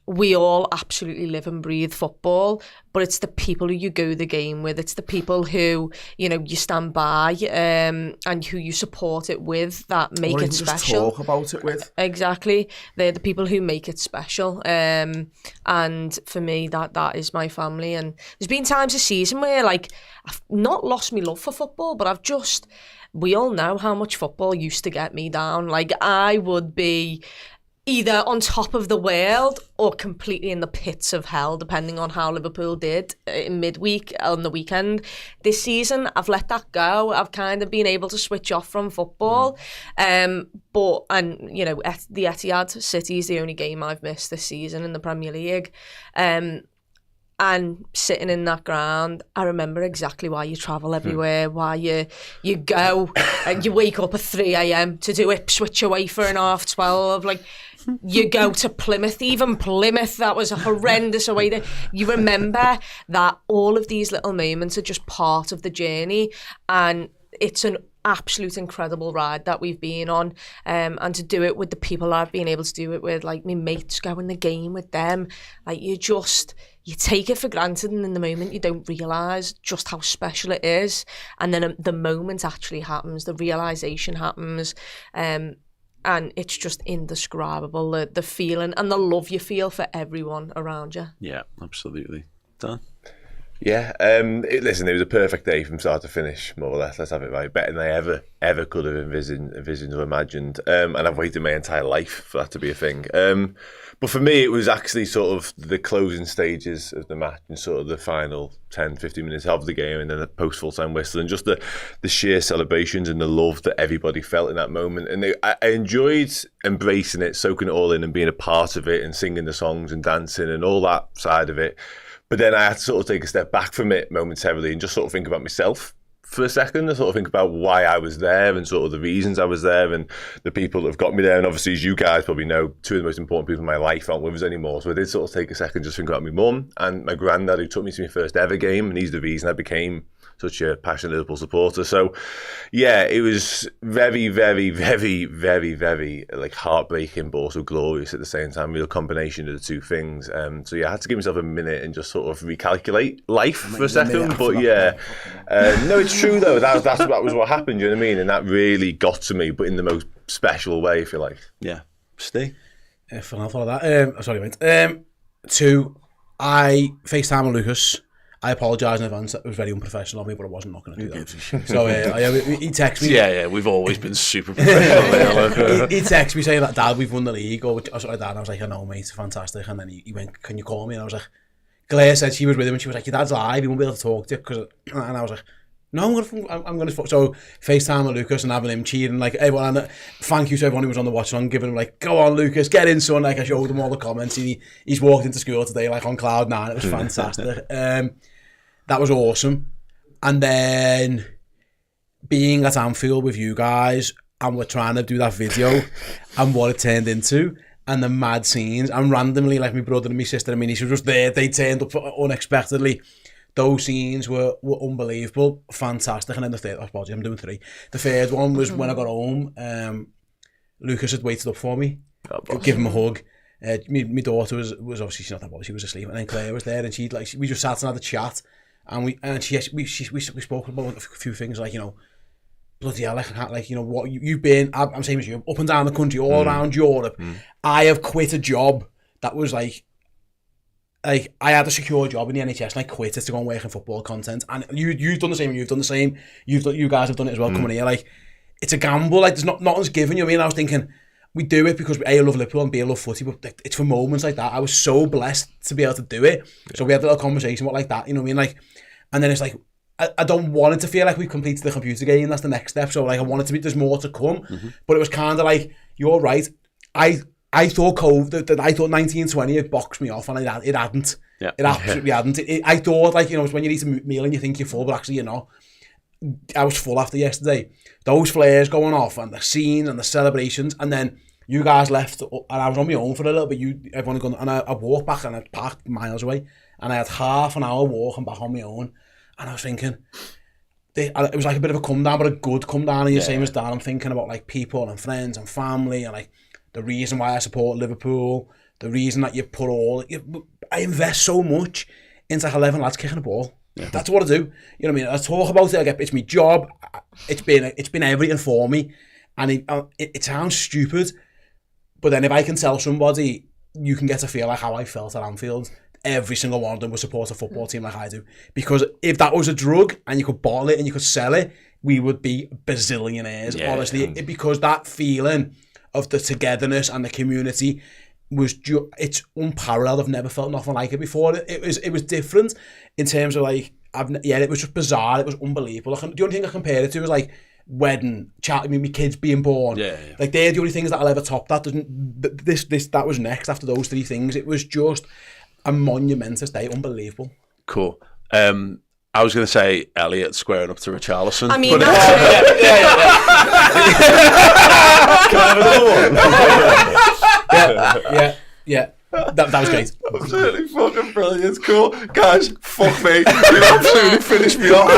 we all absolutely live and breathe football, but it's the people who you go the game with. It's the people who, you know, you stand by and who you support it with that make it special. Just talk about it with. Exactly. They're the people who make it special. And for me, that is my family. And there's been times this season where, like, I've not lost my love for football, but we all know how much football used to get me down. Like, I would be either on top of the world or completely in the pits of hell, depending on how Liverpool did in midweek on the weekend. This season, I've let that go. I've kind of been able to switch off from football. The Etihad City is the only game I've missed this season in the Premier League. And sitting in that ground, I remember exactly why you travel everywhere, why you go and you wake up at 3 a.m. to do Ipswich away for an 12:30. Like, you go to Plymouth, even Plymouth, that was a horrendous away day. You remember that all of these little moments are just part of the journey, and it's an absolute incredible ride that we've been on, and to do it with the people I've been able to do it with, like my mates, going the game with them, like you take it for granted, and in the moment you don't realise just how special it is, and then the moment actually happens, the realisation happens, and it's just indescribable, the feeling and the love you feel for everyone around you. Yeah, absolutely. Dan? Yeah, listen, it was a perfect day from start to finish, more or less. Let's have it right. Better than I ever could have envisioned or imagined. And I've waited my entire life for that to be a thing. But for me, it was actually sort of the closing stages of the match and sort of the final 10, 15 minutes of the game, and then the post-full-time whistle, and just the sheer celebrations and the love that everybody felt in that moment. And I enjoyed embracing it, soaking it all in and being a part of it and singing the songs and dancing and all that side of it. But then I had to sort of take a step back from it momentarily and just sort of think about myself for a second, and sort of think about why I was there and sort of the reasons I was there and the people that have got me there. And obviously, as you guys probably know, two of the most important people in my life aren't with us anymore. So I did sort of take a second, just think about my mum and my granddad, who took me to my first ever game, and he's the reason I became such a passionate Liverpool supporter. So yeah, it was very, very, very, very, very like heartbreaking, but also glorious at the same time. Real combination of the two things. So yeah, I had to give myself a minute and just sort of recalculate life for a second. But yeah, no, it's true though. That was what happened. You know what I mean? And that really got to me, but in the most special way, if you like. Yeah, Steve. For that, sorry, mate. I FaceTime with Lucas. I apologise in advance. It was very unprofessional of me, but I wasn't not going to do that. So he texted me. Yeah, we've always been super professional. He texted me saying that, Dad, we've won the league, or something like that. And I was like, I know, mate, fantastic. And then he went, can you call me? And I was like, Claire said she was with him, and she was like, your dad's live, he won't be able to talk to you. And I was like, no, I'm going to. So FaceTime with Lucas and having him cheering, like everyone. And thank you to everyone who was on the watch along, giving him like, go on, Lucas, get in, son. Like I showed him all the comments. He's walked into school today like on cloud 9. It was fantastic. That was awesome. And then being at Anfield with you guys, and we're trying to do that video, and what it turned into, and the mad scenes, and randomly, like my brother and my sister and my niece were just there, they turned up unexpectedly. Those scenes were unbelievable, fantastic. And then the third, I'm doing 3. The third one was when I got home, Lucas had waited up for me, give him a hug. My daughter was obviously, she's not that bothered, she was asleep, and then Claire was there, and we just sat and had a chat. And we spoke about a few things, like, you know, bloody hell, like you know, what you've been, I'm same as you, up and down the country, all around Europe. I have quit a job that was like I had a secure job in the NHS, and I quit it to go and work in football content. And you've done the same, you guys have done it as well, coming here. Like, it's a gamble, like there's nothing's given, you know what I mean? I was thinking, we do it because A, I love Liverpool, and B, I love footy, but it's for moments like that. I was so blessed to be able to do it. So we had a little conversation about like that, you know what I mean? Like, and then it's like, I don't want it to feel like we've completed the computer game, that's the next step. So like, I want it to be, there's more to come. But it was kind of like, you're right. I thought COVID, I thought 1920 had boxed me off, and it hadn't. Yeah. It absolutely hadn't. I thought, like, you know, it's when you eat a meal and you think you're full, but actually you're not. I was full after yesterday. Those flares going off, and the scene and the celebrations, and then you guys left, and I was on my own for a little bit. Everyone had gone, and I walked back, and I parked miles away, and I had half an hour walking back on my own, and I was thinking, it was like a bit of a come down, but a good come down. And you're same as Dan. I'm thinking about like people and friends and family, and like the reason why I support Liverpool, the reason that you put I invest so much into like 11 lads kicking a ball. Yeah. That's what I do. You know what I mean? I talk about it. It's my job. It's been everything for me, and it sounds stupid, but then if I can tell somebody, you can get to feel like how I felt at Anfield. Every single one of them would support a football team like I do. Because if that was a drug and you could bottle it and you could sell it, we would be bazillionaires, honestly. Because that feeling of the togetherness and the community was it's unparalleled. I've never felt nothing like it before. It was different in terms of like, it was just bizarre. It was unbelievable. The only thing I compare it to is like wedding, chat. I mean, my kids being born. Like they're the only things that'll ever top that. That was next after those three things. It was just a monumentous day, unbelievable. Cool. I was going to say Elliot squaring up to Richarlison. I mean, Can I have another one? Yeah. That was great. Absolutely fucking brilliant. Cool. Guys, fuck me. You absolutely finished me off.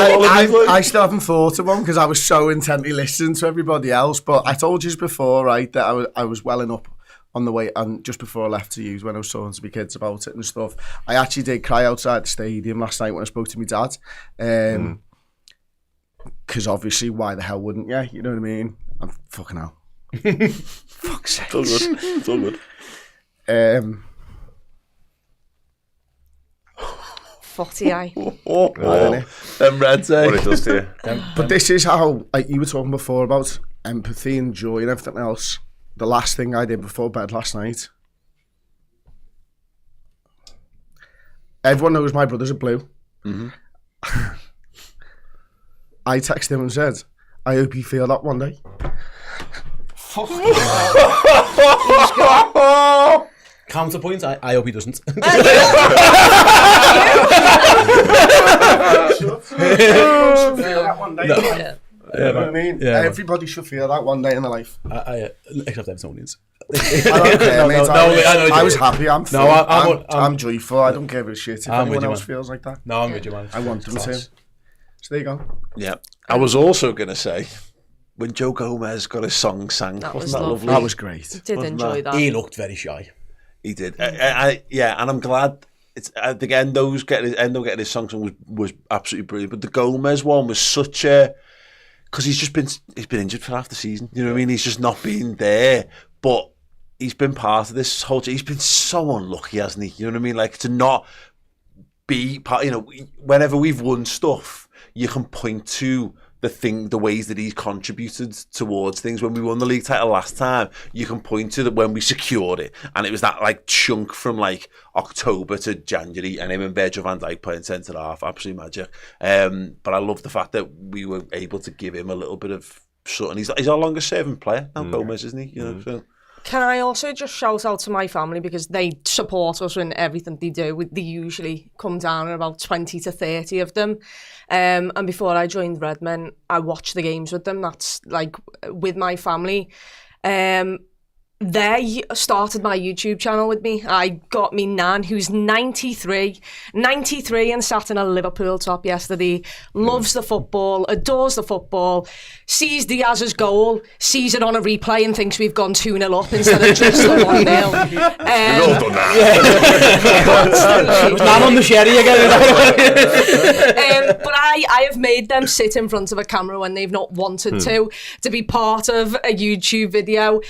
I still haven't thought of one because I was so intently listening to everybody else. But I told you before, right, that I was welling up on the way, and just before I left to use when I was talking to my kids about it and stuff. I actually did cry outside the stadium last night when I spoke to my dad. Because obviously, why the hell wouldn't you? You know what I mean? I'm fucking hell. Fuck's sake. It's all good. Footy eye. Them Reds, eh? What it does to you. But this is how, like you were talking before about empathy and joy and everything else. The last thing I did before bed last night. Everyone knows my brothers are blue. Mm-hmm. I texted him and said, I hope you feel that one day. Counterpoint, I hope he doesn't. You know what I mean? Everybody should feel that one day in their life. Except Evertonians. I don't care, mate. I was happy. I'm joyful. I don't give a shit if anyone else feels like that. No, I'm with you, man. I want them to. So there you go. Yeah. I was also going to say, when Joe Gomez got his song sang, wasn't that lovely? That was great. Did enjoy that. He looked very shy. He did. And I'm glad. I think Endo getting his song was absolutely brilliant. But the Gomez one was such a... Because he's been injured for half the season. You know what I mean? He's just not been there. But he's been part of this whole... He's been so unlucky, hasn't he? You know what I mean? Like, to not be part... You know, whenever we've won stuff, you can point to the ways that he's contributed towards things. When we won the league title last time, you can point to that when we secured it, and it was that like chunk from like October to January, and him and Virgil van Dijk playing centre half, absolute magic. But I love the fact that we were able to give him a little bit of something. He's our longest serving player now, Gomez, isn't he? You know, so. Can I also just shout out to my family, because they support us in everything they do. They usually come down at about 20 to 30 of them. And before I joined Redmen, I watched the games with them. That's like with my family. They started my YouTube channel with me. I got me nan, who's 93 and sat in a Liverpool top yesterday, loves the football, adores the football, sees Diaz's goal, sees it on a replay and thinks we've gone 2-0 up instead of just the 1-0. We've all done that. Was nan on the sherry again? But I have made them sit in front of a camera when they've not wanted to be part of a YouTube video.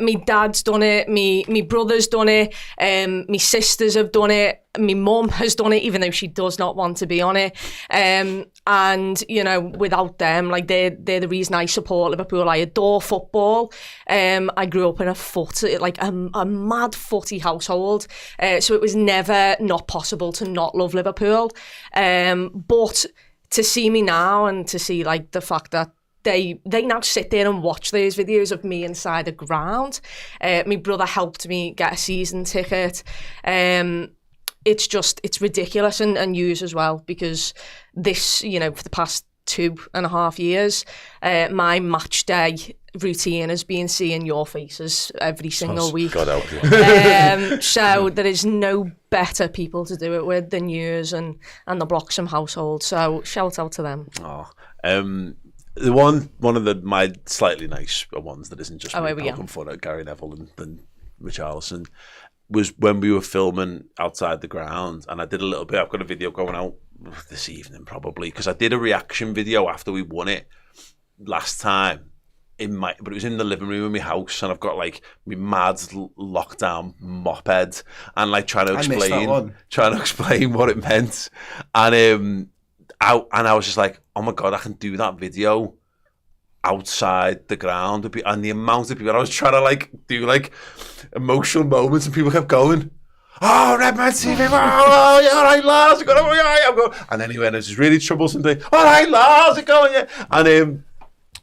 Me dad's done it, me brother's done it, me sisters have done it, my mum has done it, even though she does not want to be on it. And you know, without them, like they're the reason I support Liverpool. I adore football. I grew up in a mad footy household, so it was never not possible to not love Liverpool. But to see me now and to see like the fact that they now sit there and watch those videos of me inside the ground. My brother helped me get a season ticket. It's ridiculous, and yous as well, because this, you know, for the past 2.5 years, my match day routine has been seeing your faces every single week. God help you. So there is no better people to do it with than yous and the Bloxham household. So shout out to them. The one of my slightly nice ones that isn't just me poking fun at Gary Neville and Richarlison. was when we were filming outside the ground, and I did a little bit. I've got a video going out this evening probably, because I did a reaction video after we won it last time but it was in the living room of my house, and I've got like my mad lockdown moped, and like trying to explain what it meant, and I was just like, oh my god, I can do that video outside the ground, and the amount of people I was trying to like do like emotional moments, and people kept going, oh, Redmen TV, oh, yeah, all right, lads, I'm going. And anyway, it was this really troublesome thing, all right, lads, I'm going, yeah. And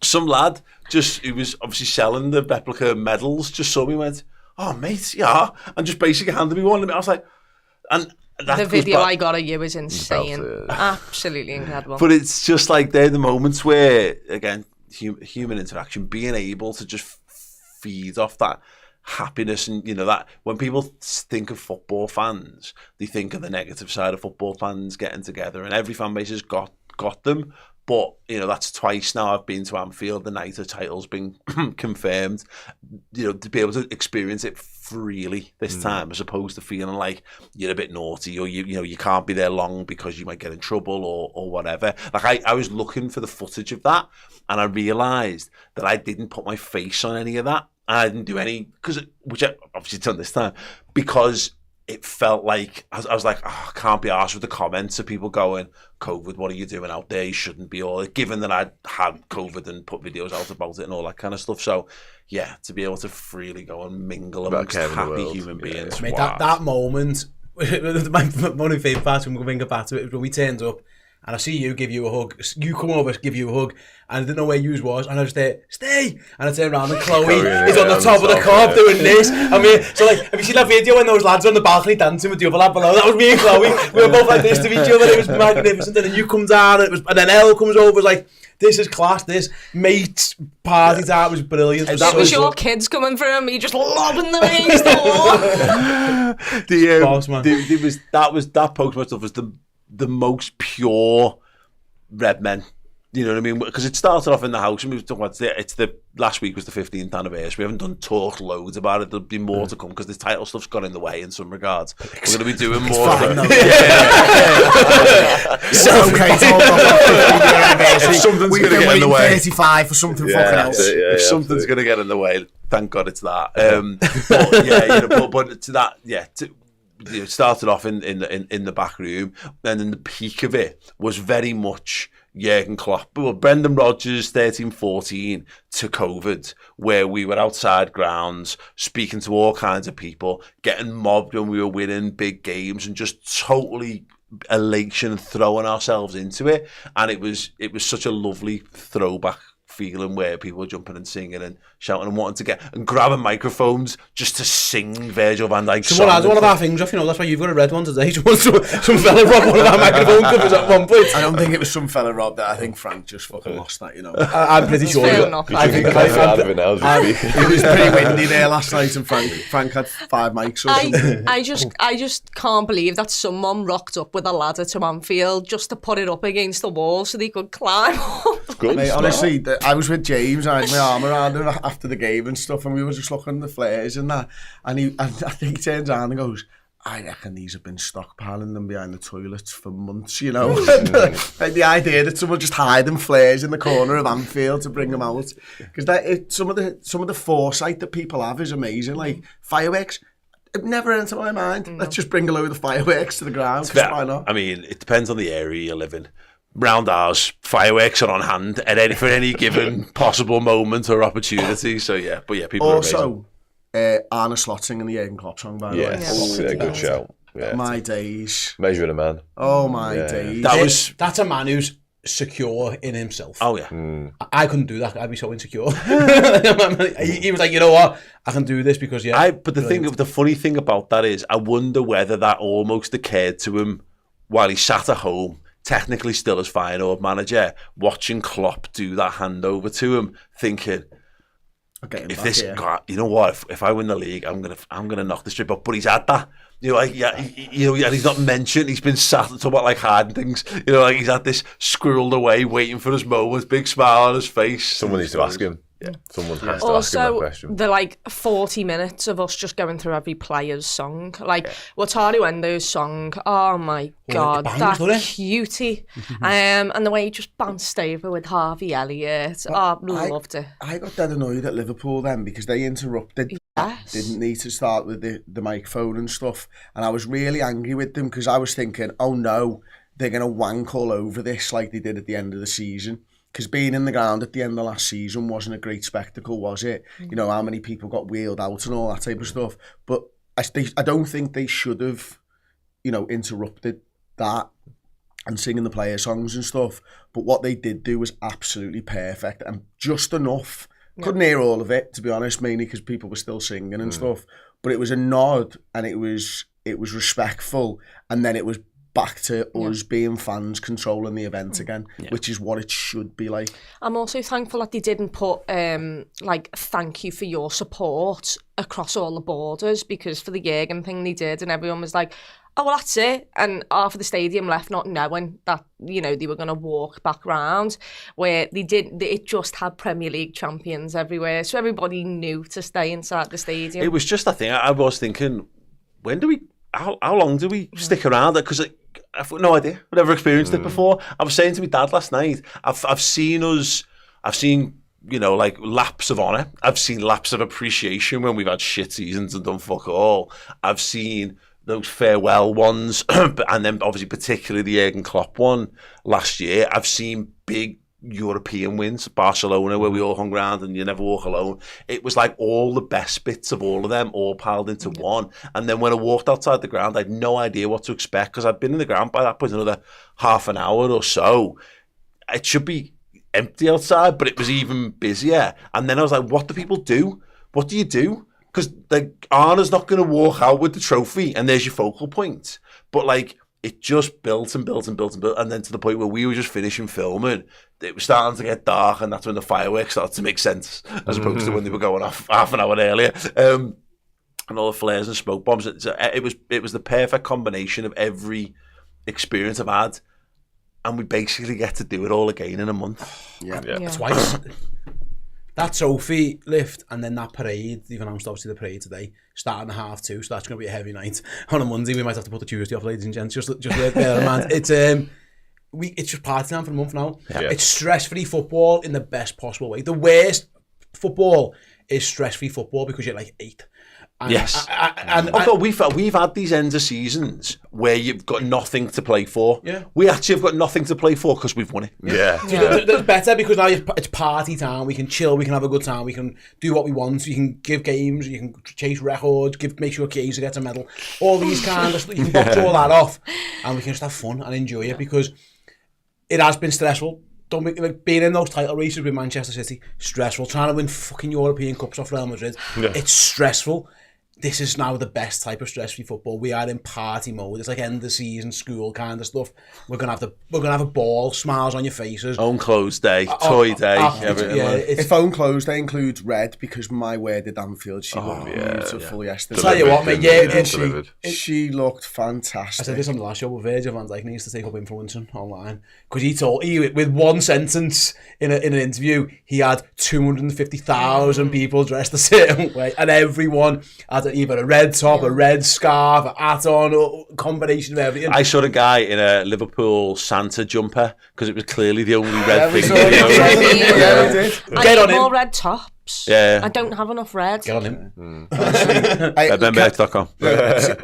some lad, who was obviously selling the replica medals, just saw me and went, oh, mate, yeah, and just basically handed me one. I was like, and the video I got of you is insane. Absolutely incredible. But it's just like, they're the moments where, again, human interaction, being able to just feed off that happiness, and that when people think of football fans, they think of the negative side of football fans getting together, and every fan base has got them. But that's twice now I've been to Anfield the night the title's been confirmed. To be able to experience it freely this time, as opposed to feeling like you're a bit naughty, or you can't be there long because you might get in trouble or whatever. Like I was looking for the footage of that, and I realised that I didn't put my face on any of that. I didn't do any, which I obviously done this time, because it felt like, I was like, oh, I can't be arsed with the comments of people going, COVID, what are you doing out there? You shouldn't be all, given that I had COVID and put videos out about it and all that kind of stuff. So, yeah, to be able to freely go and mingle amongst happy human beings. Mate, that moment, one of my favourite parts when we bring it back to it, was when we turned up, and I see you give you a hug. You come over, give you a hug, and I didn't know where you was, and I was there, stay! And I turned around, and Chloe is on the top of the car doing this. I mean, so like, have you seen that video when those lads are on the balcony dancing with the other lad below? That was me and Chloe. We were both like this to each other. It was magnificent. And then you come down, and then Elle comes over, was like, this is class, this mates party time was brilliant. That was your kids coming through, and me just lobbing them against the wall. That post-match stuff was the most pure Redmen. You know what I mean? Because it started off in the house, and we were talking about last week was the 15th anniversary. We haven't talked loads about it. There'll be more to come, because the title stuff's got in the way in some regards. We're going to be doing more. Something's going to get in the way. 35 for something fucking else. If something's going to get in the way, thank God it's that. But to that, it started off in the back room, and then the peak of it was very much Jurgen Klopp, Brendan Rodgers 13-14 to COVID, where we were outside grounds speaking to all kinds of people, getting mobbed when we were winning big games, and just totally elation and throwing ourselves into it. And it was such a lovely throwback feeling, where people were jumping and singing and shouting and wanting to get and grabbing microphones just to sing Virgil van Dijk's song. Someone had one of our things off, that's why you've got a red one today. Some fella robbed one of our microphone covers at one point. I don't think it was some fella robbed that. I think Frank just fucking lost that, I'm pretty sure. It was pretty windy there last night, and Frank had 5 mics or something. I just can't believe that someone rocked up with a ladder to Anfield just to put it up against the wall so they could climb up. Mate, honestly, I was with James, I had my arm around him after the game and stuff, and we were just looking at the flares and that, and I think he turns around and goes, I reckon these have been stockpiling them behind the toilets for months, Like the idea that someone just hiding flares in the corner of Anfield to bring them out, because some of the foresight that people have is amazing. Like fireworks, it never entered my mind. No. Let's just bring a load of fireworks to the ground. Why not? I mean, it depends on the area you live in. Round ours, fireworks are on hand for any given possible moment or opportunity. So people also Arne Slot singing the Jurgen Klopp song, by the way. Good show. Yeah, my days. Measuring a man. Oh my days. That's a man who's secure in himself. Oh yeah. I couldn't do that. I'd be so insecure. He was like, you know what? I can do this because But the funny thing about that is, I wonder whether that almost occurred to him while he sat at home, technically still as Feyenoord manager, watching Klopp do that handover to him, thinking, if this guy, you know what, if I win the league, I'm gonna knock the strip up. But he's had that, and he's not mentioned. He's been sat talking about like hiding things, he's had this squirreled away, waiting for his moment, big smile on his face. Someone needs to ask him. Yeah, someone has to ask him that Also, question. the like 40 minutes of us just going through every player's song. Like, Wataru Endo's song, oh my God, that cutie. And the way he just bounced over with Harvey Elliott. Loved it. I got dead annoyed at Liverpool then because they interrupted. Yes. Didn't need to start with the microphone and stuff. And I was really angry with them because I was thinking, oh no, they're going to wank all over this like they did at the end of the season. Because being in the ground at the end of last season wasn't a great spectacle, was it? You know, how many people got wheeled out and all that type of stuff. But I don't think they should have, you know, interrupted that and singing the player songs and stuff. But what they did do was absolutely perfect and just enough. Couldn't hear all of it, to be honest, mainly because people were still singing and stuff. But it was a nod and it was respectful. And then it was back to us being fans controlling the event again, which is what it should be like. I'm also thankful that they didn't put like thank you for your support across all the borders, because for the Jürgen thing they did and everyone was like, oh well, that's it, and half of the stadium left not knowing that, you know, they were going to walk back round, where it just had Premier League champions everywhere, so everybody knew to stay inside the stadium. It was just that thing. I was thinking, how long do we stick around? Because I've got no idea. I've never experienced it before. I was saying to my dad last night, I've seen, you know, like laps of honour. I've seen laps of appreciation when we've had shit seasons and done fuck all. I've seen those farewell ones, and then obviously particularly the Jürgen Klopp one last year. I've seen big European wins, Barcelona, where we all hung around and you never walk alone. It was like all the best bits of all of them all piled into one. And then when I walked outside the ground, I had no idea what to expect, because I'd been in the ground by that point another half an hour or so. It should be empty outside, but it was even busier. And then I was like, what do people do? What do you do? Because like Arna's not going to walk out with the trophy and there's your focal point. But like, it just built and built and built and built, and then to the point where we were just finishing filming, it was starting to get dark, and that's when the fireworks started to make sense, as opposed to when they were going off half an hour earlier, and all the flares and smoke bombs. It was the perfect combination of every experience I've had, and we basically get to do it all again in a month. Yeah. Twice. That trophy lift and then that parade, they've announced obviously the parade today, starting at 2:30, so that's going to be a heavy night. On a Monday, we might have to put the Tuesday off, ladies and gents. Just bear in mind. It's just party time for a month now. Yeah. It's stress-free football in the best possible way. The worst football is stress-free football because you're like 8. And, yes. We've had these ends of seasons where you've got nothing to play for. Yeah. We actually have got nothing to play for because we've won it. Yeah. That's better because now it's party time. We can chill. We can have a good time. We can do what we want. You can give games. You can chase records. Make sure Chiesa gets a medal. All these kind of stuff. You can box all that off, and we can just have fun and enjoy it, because it has been stressful. Being in those title races with Manchester City, stressful. Trying to win fucking European Cups off Real Madrid, it's stressful. This is now the best type of stress-free football. We are in party mode. It's like end of the season, school kind of stuff. We're gonna have a ball, smiles on your faces. Own clothes day, toy day. If own clothes day includes red, because my word at Anfield, she looked beautiful yesterday. Tell you what, mate, she looked fantastic. I said this on the last show, but Virgil van Dijk needs to take up influencing online, because he with one sentence in an interview, he had 250,000 people dressed a certain way, and everyone had either a red top, a red scarf, a hat on, a combination of everything. I saw a guy in a Liverpool Santa jumper, because it was clearly the only red thing. Get on him. More red tops. Yeah. I don't have enough red. Get on him. Redmen.com.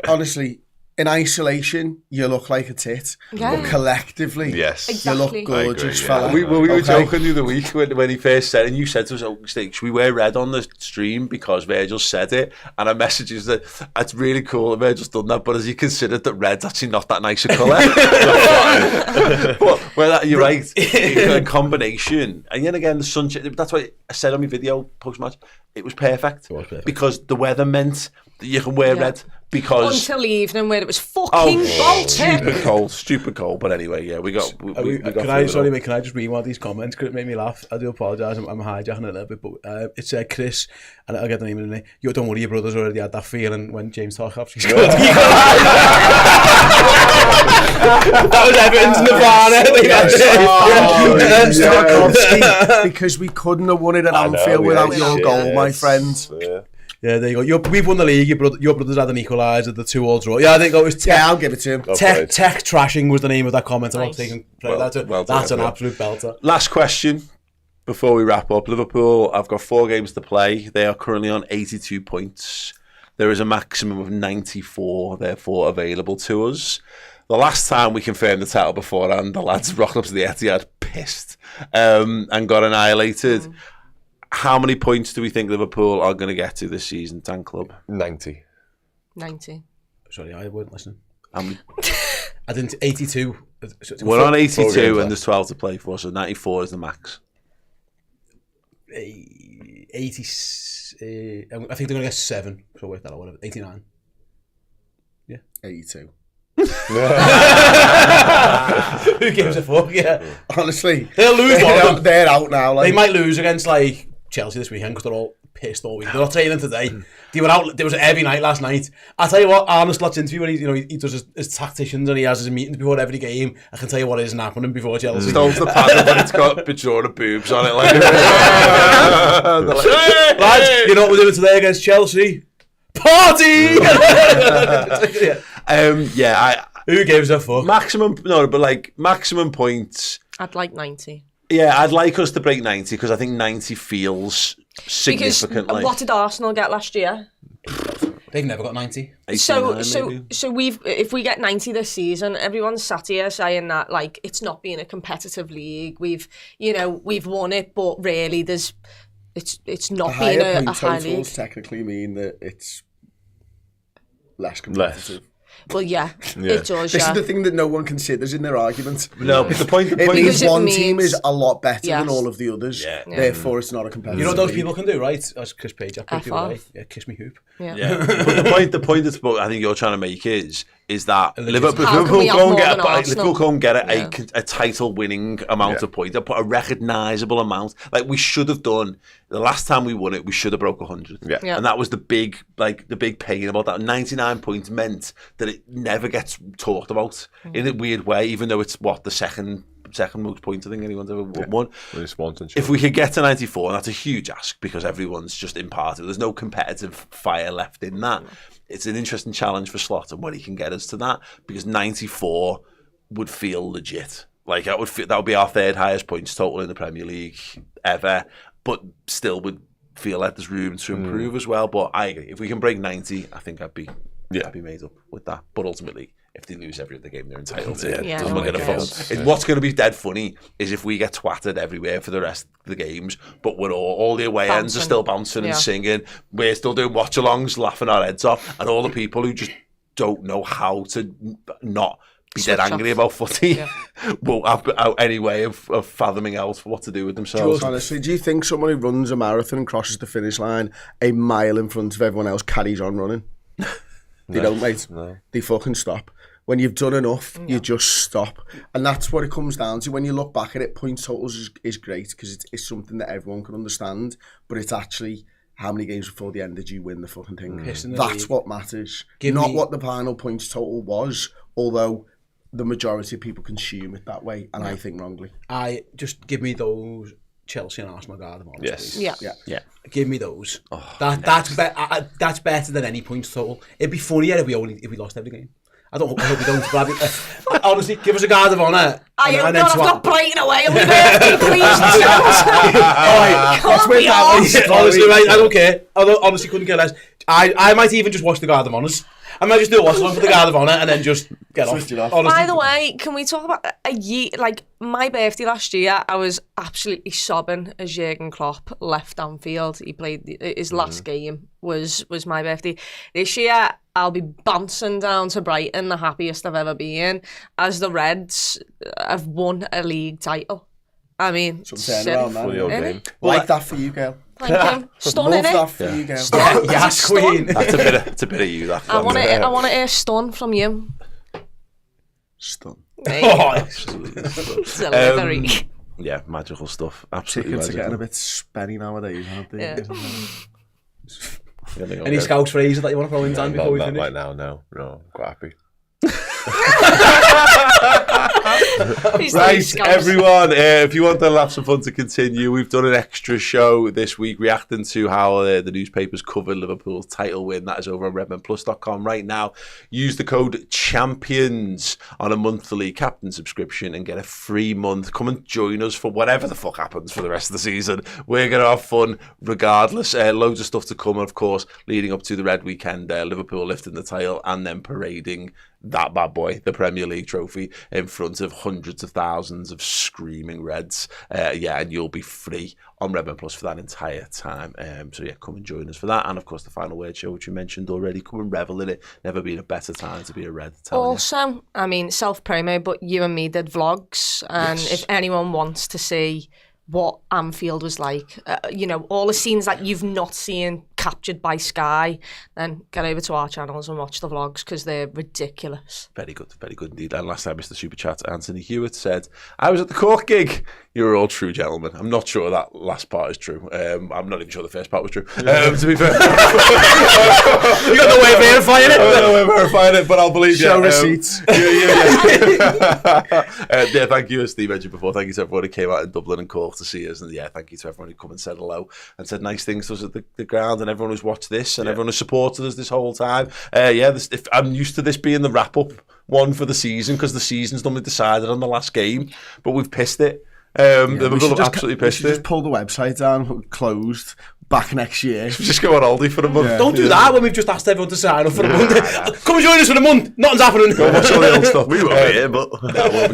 Honestly, in isolation, you look like a tit. Yeah. But collectively, you look gorgeous, fella. We were joking the other week when he first said, and you said to us, oh, should we wear red on the stream because Virgil said it? And our message is that it's really cool that Virgil's done that, but has he considered that red's actually not that nice a colour? But you're right. A combination. And then again, the sunshine. That's why I said on my video post-match, it was perfect. Because the weather meant that you can wear red. Because until the evening where it was fucking Baltic. Stupid cold. But anyway, yeah, we got. Can I just read one of these comments? Because it made me laugh. I do apologise. I'm hijacking it a little bit, but it said Chris, and I'll get the name in a minute. Don't worry, your brother's already had that feeling when James Tarkowski scored. That was Everton's Nirvana. Because we couldn't have won it at Anfield without your goal, my friend. Yeah, there you go. We've won the league. Your brothers had an equaliser, the 2-2 draw. Yeah, I think it was Tech. Yeah, I'll give it to him. Tech trashing was the name of that comment. I'm not Nice. taking credit. That's an absolute belter. Last question before we wrap up. Liverpool, I've got 4 games to play. They are currently on 82 points. There is a maximum of 94, therefore, available to us. The last time we confirmed the title beforehand, the lads rocked up to the Etihad pissed and got annihilated. How many points do we think Liverpool are going to get to this season, Tan Club? 90. 90. Sorry, I wasn't listening. How many? I didn't. 82. We're on 82 and there's 12 to play for, so 94 is the max. 80. I think they're going to get 7. So work that out, whatever. 89. 82. Who gives a fuck? Yeah. Honestly, They'll lose one of them. They're out now. Like, They might lose against like Chelsea this weekend because they're all pissed all week. They're not training today. They were out. There was every night last night. I tell you what, Arne Slot's interview when he does his tacticians and he has his meetings before every game. I can tell you what isn't happening before Chelsea. Stones the paddle, but it's got Bajora boobs on it. Like, Lads, you know what we're doing today against Chelsea? Party! Who gives a fuck? Maximum points. I'd like 90. Yeah, I'd like us to break 90 because I think 90 feels significant. Because what did Arsenal get last year? They've never got 90. So if we get 90 this season, everyone's sat here saying that like it's not being a competitive league. We've won it, but really it's not being a high league. Technically mean that it's less competitive. Well, yeah, it does. This is the thing that no one considers in their argument. No, but the point it means it one means, team is a lot better than yes. all of the others. Yeah. Therefore, it's not a competitive. You know what those league. people can do, right? As Chris Page, I put the other way. F-off. Yeah, kiss me hoop. Yeah. But the point that I think you're trying to make is that Liverpool How can go we have and more get than Arsenal? Liverpool go and get a title winning amount of points, a recognisable amount. Like we should have done the last time we won it, we should have broke 100. Yeah. And that was the big pain about that. 99 points meant that it never gets talked about in a weird way, even though it's the second most points I think anyone's ever won. If we could get to 94, and that's a huge ask because everyone's just impartial. There's no competitive fire left in that. It's an interesting challenge for Slot and what he can get us to that, because 94 would feel legit. Like that would be our 3rd highest points total in the Premier League ever, but still would feel like there's room to improve as well. But I agree, if we can break 90, I think I'd be made up with that. But ultimately, if they lose every other game, they're entitled to it. Yeah, I'm no not going to one phone. cares. What's going to be dead funny is if we get twatted everywhere for the rest of the games, but we're all the away ends are still bouncing and singing. We're still doing watch-alongs, laughing our heads off, and all the people who just don't know how to not be dead angry about footy won't have any way of fathoming out what to do with themselves. Honestly, do you think someone who runs a marathon and crosses the finish line a mile in front of everyone else carries on running? They don't, mate. No. They fucking stop. When you've done enough, you just stop. And that's what it comes down to. When you look back at it, points totals is great because it's something that everyone can understand, but it's actually how many games before the end did you win the fucking thing. That's what matters. Not what the final points total was, although the majority of people consume it that way, and I think wrongly. Just give me those Chelsea and Arsenal Garden ones. Yes. Yeah. Give me those. That's better than any points total. It'd be funnier if we lost every game. I hope we don't. But honestly, give us a guard of honour. I hope not. I've got Brighton away on my birthday, please. Honestly, mate, I don't care. I honestly couldn't care less. I might even just watch the Guard of Honours. I might just do a watch along for the Guard of Honour and then just get off. Honestly. By the way, can we talk about a year? Like my birthday last year, I was absolutely sobbing as Jurgen Klopp left Anfield. He played his last game was my birthday. This year, I'll be bouncing down to Brighton, the happiest I've ever been, as the Reds have won a league title. I mean, like that for you, girl. Thank you. Stun, Love innit? that for you, girl. Yes, Queen. That's a bit of you. I want to hear stun from you. Stun. Delivery. Yeah, magical stuff. Absolutely. Tickets are getting a bit spenny nowadays, aren't they? Yeah. Any Scouse phrases that you want to throw in, Dan, before we finish? Right now, no. I'm quite happy. Right, everyone, if you want the laughs and fun to continue, we've done an extra show this week reacting to how the newspapers covered Liverpool's title win. That is over on redmenplus.com right now. Use the code CHAMPIONS on a monthly captain subscription and get a free month. Come and join us for whatever the fuck happens for the rest of the season. We're going to have fun regardless. Loads of stuff to come, of course, leading up to the Red Weekend. Liverpool lifting the title and then parading that bad boy, the Premier League trophy, in front of hundreds of thousands of screaming Reds. And you'll be free on Redmen Plus for that entire time. So come and join us for that. And of course, the Final Word show, which you mentioned already, come and revel in it. Never been a better time to be a Red. Also, I mean, self-promo, but you and me did vlogs. And if anyone wants to see what Anfield was like, all the scenes that you've not seen captured by Sky, then get over to our channels and watch the vlogs because they're ridiculous. Very good indeed. And last time, Mr. Super Chat, Anthony Hewitt said, I was at the Cork gig. You're all true gentlemen. I'm not sure that last part is true. I'm not even sure the first part was true. To be fair. You got no way of verifying it? I got no way of verifying it, but I'll believe you. Show receipts. Thank you, as Steve mentioned before. Thank you to everyone who came out in Dublin and Cork to see us. And thank you to everyone who come and said hello and said nice things to us at the ground, and everyone who's watched this and everyone who's supported us this whole time. I'm used to this being the wrap-up one for the season because the season's normally decided on the last game, but we've pissed it. Liverpool have absolutely pissed it. Just pull the website down, closed, back next year. Just go on holiday for a month. Don't do that when we've just asked everyone to sign up for a month. Come and join us for a month. Nothing's happening. Go watch all the old stuff. We won't be here, but we'll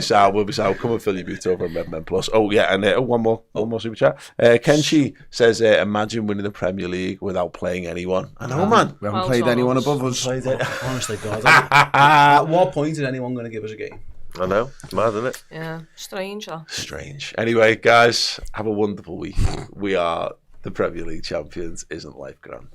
be sound. Come and fill your boot over on Redmen Plus. Oh yeah, and one more super chat. Kenshi says, imagine winning the Premier League without playing anyone. I know, man. We haven't played anyone above us. Honestly, God. At what point is anyone going to give us a game? I know, it's mad, isn't it? Yeah, strange. Strange. Anyway, guys, have a wonderful week. We are the Premier League champions. Isn't life grand?